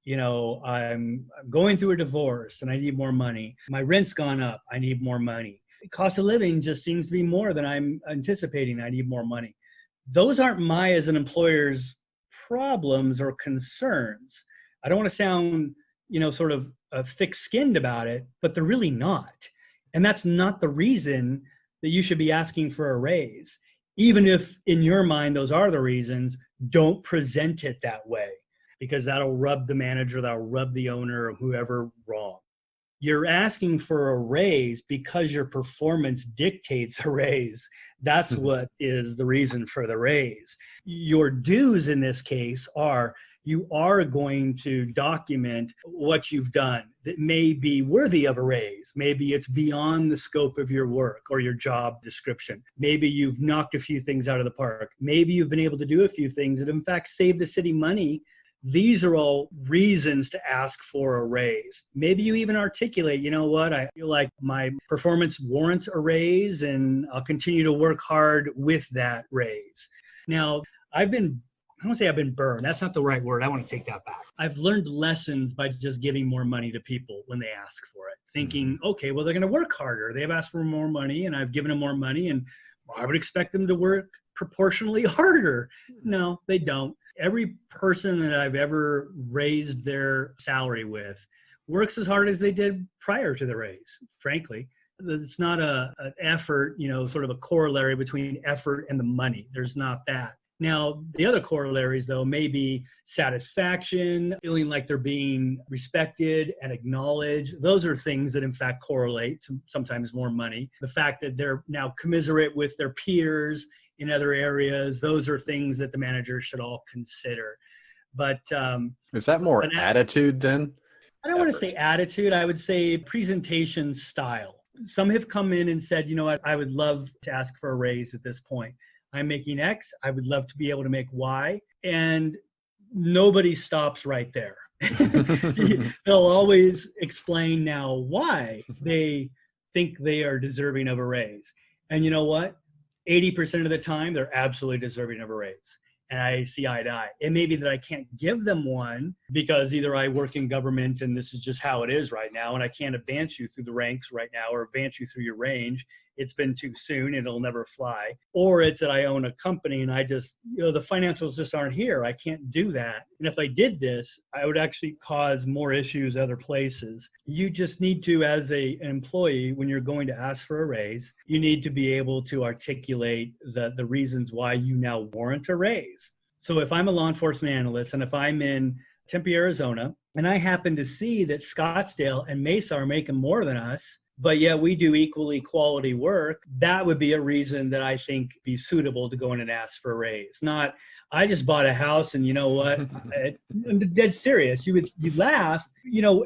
I'm going through a divorce and I need more money. My rent's gone up. I need more money. Cost of living just seems to be more than I'm anticipating. I need more money. Those aren't my, as an employer's, problems or concerns. I don't want to sound, sort of thick-skinned about it, but they're really not. And that's not the reason that you should be asking for a raise. Even if in your mind those are the reasons, don't present it that way, because that'll rub the manager, that'll rub the owner or whoever wrong. You're asking for a raise because your performance dictates a raise. That's what is the reason for the raise. Your dues in this case are you are going to document what you've done that may be worthy of a raise. Maybe it's beyond the scope of your work or your job description. Maybe you've knocked a few things out of the park. Maybe you've been able to do a few things that in fact save the city money. These are all reasons to ask for a raise. Maybe you even articulate, you know what, I feel like my performance warrants a raise and I'll continue to work hard with that raise. Now, I don't want to say I've been burned. That's not the right word. I want to take that back. I've learned lessons by just giving more money to people when they ask for it, thinking, okay, well, they're going to work harder. They've asked for more money and I've given them more money and I would expect them to work proportionally harder. No, they don't. Every person that I've ever raised their salary with works as hard as they did prior to the raise, frankly. It's not an effort, sort of a corollary between effort and the money. There's not that. Now, the other corollaries, though, may be satisfaction, feeling like they're being respected and acknowledged. Those are things that, in fact, correlate to sometimes more money. The fact that they're now commiserate with their peers in other areas, those are things that the manager should all consider. But
is that more attitude then?
I don't want to say attitude. I would say presentation style. Some have come in and said, you know what, I would love to ask for a raise at this point. I'm making X. I would love to be able to make Y. And nobody stops right there. They'll always explain now why they think they are deserving of a raise. And you know what? 80% of the time, they're absolutely deserving of a raise. And I see eye to eye. It may be that I can't give them one because either I work in government and this is just how it is right now, and I can't advance you through the ranks right now or advance you through your range. It's been too soon, it'll never fly. Or it's that I own a company and I just, the financials just aren't here. I can't do that. And if I did this, I would actually cause more issues other places. You just need to, as an employee, when you're going to ask for a raise, you need to be able to articulate the reasons why you now warrant a raise. So if I'm a law enforcement analyst and if I'm in Tempe, Arizona, and I happen to see that Scottsdale and Mesa are making more than us, but yeah, we do equally quality work, that would be a reason that I think be suitable to go in and ask for a raise. Not, I just bought a house and you know what, I'm dead serious. You'd laugh,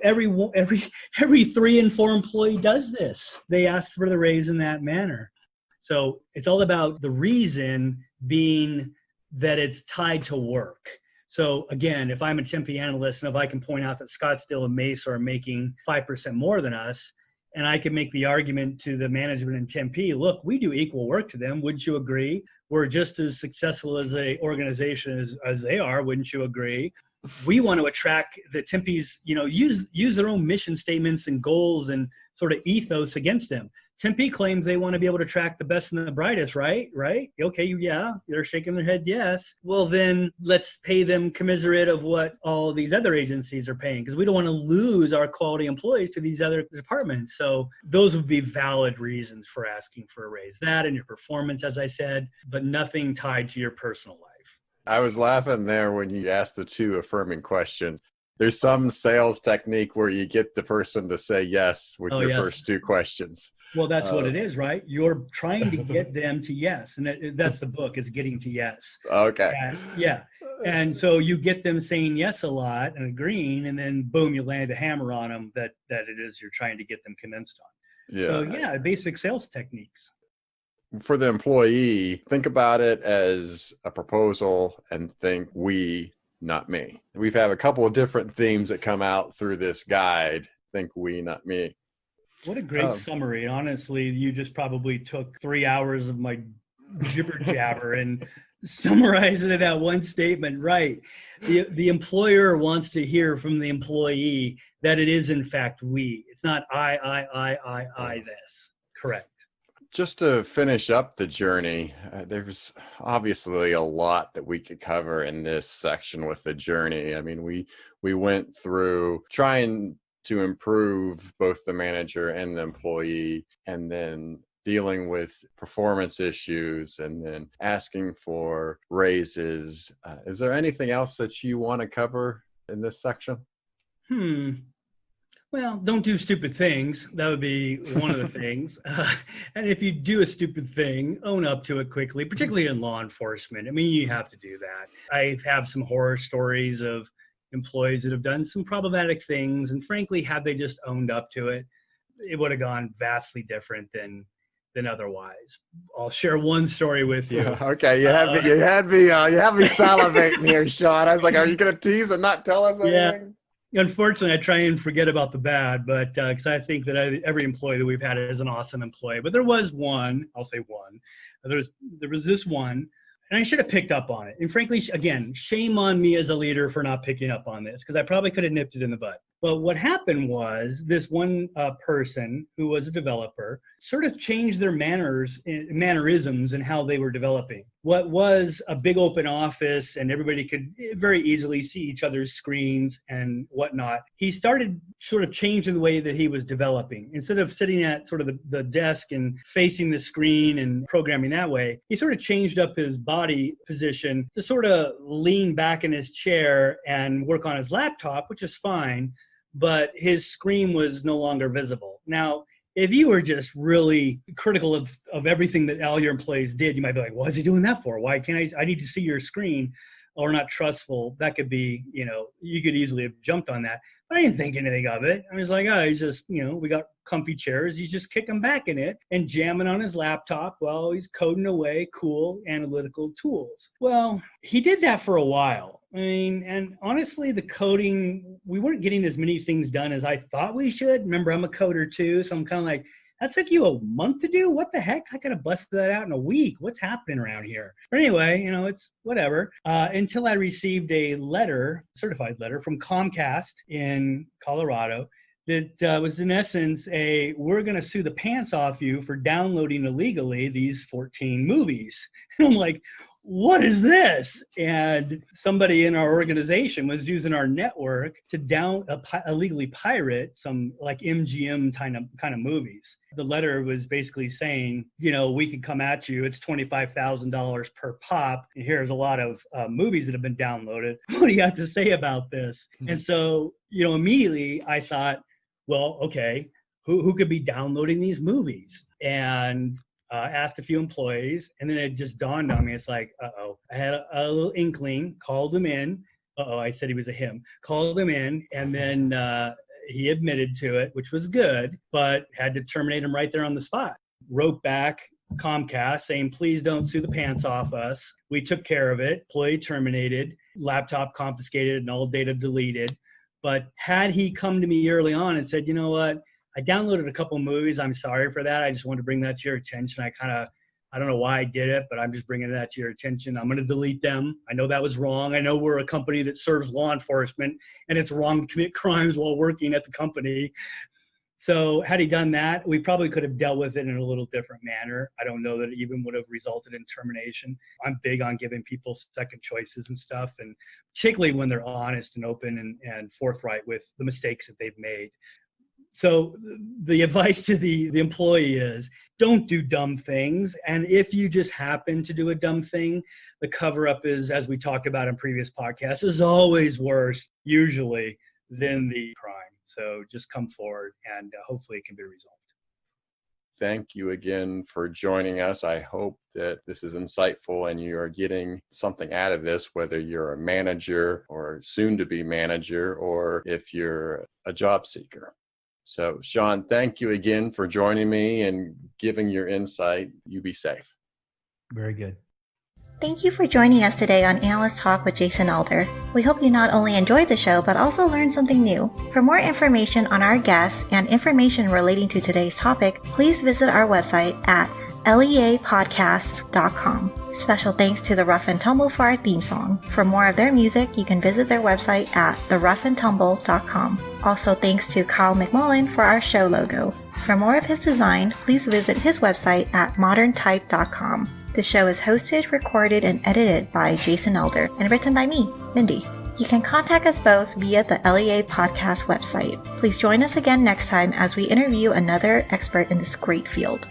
every 3 and 4 employee does this. They ask for the raise in that manner. So it's all about the reason being that it's tied to work. So again, if I'm a Tempe analyst and if I can point out that Scottsdale and Mesa are making 5% more than us, and I can make the argument to the management in Tempe, look, we do equal work to them. Wouldn't you agree? We're just as successful as an organization as they are. Wouldn't you agree? We want to attract the Tempe's, use their own mission statements and goals and sort of ethos against them. Tempe claims they want to be able to attract the best and the brightest, right? Right? Okay, yeah, they're shaking their head, yes. Well, then let's pay them commensurate of what all these other agencies are paying, because we don't want to lose our quality employees to these other departments. So those would be valid reasons for asking for a raise. That and your performance, as I said, but nothing tied to your personal life.
I was laughing there when you asked the two affirming questions. There's some sales technique where you get the person to say yes with your first two questions.
Well, that's what it is, right? You're trying to get them to yes. And that's the book. It's getting to yes.
Okay.
Yeah. And so you get them saying yes a lot and agreeing, and then boom, you land the hammer on them that it is you're trying to get them convinced on. Yeah. So basic sales techniques.
For the employee, think about it as a proposal and think we, not me. We've had a couple of different themes that come out through this guide. Think we, not me.
What a great summary. Honestly, you just probably took 3 hours of my jibber jabber and summarized it in that one statement. Right. The employer wants to hear from the employee that it is in fact we. It's not I this. Correct.
Just to finish up the journey, there's obviously a lot that we could cover in this section with the journey. I mean, we went through trying to improve both the manager and the employee, and then dealing with performance issues, and then asking for raises. Is there anything else that you want to cover in this section?
Well, don't do stupid things. That would be one of the things. And if you do a stupid thing, own up to it quickly, particularly in law enforcement. I mean, you have to do that. I have some horror stories of employees that have done some problematic things. And frankly, had they just owned up to it, it would have gone vastly different than otherwise. I'll share one story with you.
Okay, you had me salivating here, Sean. I was like, are you going to tease and not tell us anything?
Unfortunately, I try and forget about the bad, but because I think that every employee that we've had is an awesome employee. But there was one, I'll say one. There was this one, and I should have picked up on it. And frankly, again, shame on me as a leader for not picking up on this, because I probably could have nipped it in the bud. But what happened was this one person who was a developer sort of changed their mannerisms in how they were developing. What was a big open office and everybody could very easily see each other's screens and whatnot, he started sort of changing the way that he was developing. Instead of sitting at sort of the desk and facing the screen and programming that way, he sort of changed up his body position to sort of lean back in his chair and work on his laptop, which is fine. But his screen was no longer visible. Now, if you were just really critical of everything that all your employees did, you might be like, what is he doing that for? Why can't I need to see your screen, or not trustful. That could be, you could easily have jumped on that. But I didn't think anything of it. I was like, he's just, we got comfy chairs. He's just kicking back in it and jamming on his laptop while he's coding away cool analytical tools. Well, he did that for a while. I mean, and honestly, the coding, we weren't getting as many things done as I thought we should. Remember, I'm a coder too. So I'm kind of like, that took you a month to do? What the heck? I could have busted that out in a week. What's happening around here? But anyway, it's whatever. Until I received a certified letter from Comcast in Colorado that was in essence we're going to sue the pants off you for downloading illegally these 14 movies. And I'm like, what is this? And somebody in our organization was using our network to illegally pirate some like MGM kind of movies. The letter was basically saying, we could come at you. It's $25,000 per pop. And here's a lot of movies that have been downloaded. What do you have to say about this? Mm-hmm. And so, immediately I thought, well, okay, who could be downloading these movies? And asked a few employees, and then it just dawned on me. It's like, I had a little inkling, called him in. I said he was a him. Called him in, and then he admitted to it, which was good, but had to terminate him right there on the spot. Wrote back Comcast saying, please don't sue the pants off us. We took care of it. Employee terminated, laptop confiscated, and all data deleted. But had he come to me early on and said, you know what, I downloaded a couple movies. I'm sorry for that. I just wanted to bring that to your attention. I don't know why I did it, but I'm just bringing that to your attention. I'm going to delete them. I know that was wrong. I know we're a company that serves law enforcement, and it's wrong to commit crimes while working at the company. So had he done that, we probably could have dealt with it in a little different manner. I don't know that it even would have resulted in termination. I'm big on giving people second choices and stuff, and particularly when they're honest and open and forthright with the mistakes that they've made. So the advice to the employee is, don't do dumb things. And if you just happen to do a dumb thing, the cover-up is, as we talked about in previous podcasts, is always worse, usually, than the crime. So just come forward, and hopefully it can be resolved.
Thank you again for joining us. I hope that this is insightful and you are getting something out of this, whether you're a manager or soon to be manager, or if you're a job seeker. So, Sean, thank you again for joining me and giving your insight. You be safe.
Very good.
Thank you for joining us today on Analyst Talk with Jason Elder. We hope you not only enjoyed the show, but also learned something new. For more information on our guests and information relating to today's topic, please visit our website at leapodcast.com. Special thanks to the Rough and Tumble for our theme song. For more of their music, you can visit their website at theroughandtumble.com. Also thanks to Kyle McMullen for our show logo. For more of his design, please visit his website at moderntype.com. The show is hosted, recorded, and edited by Jason Elder and written by me, Mindy. You can contact us both via the LEA Podcast website. Please join us again next time as we interview another expert in this great field.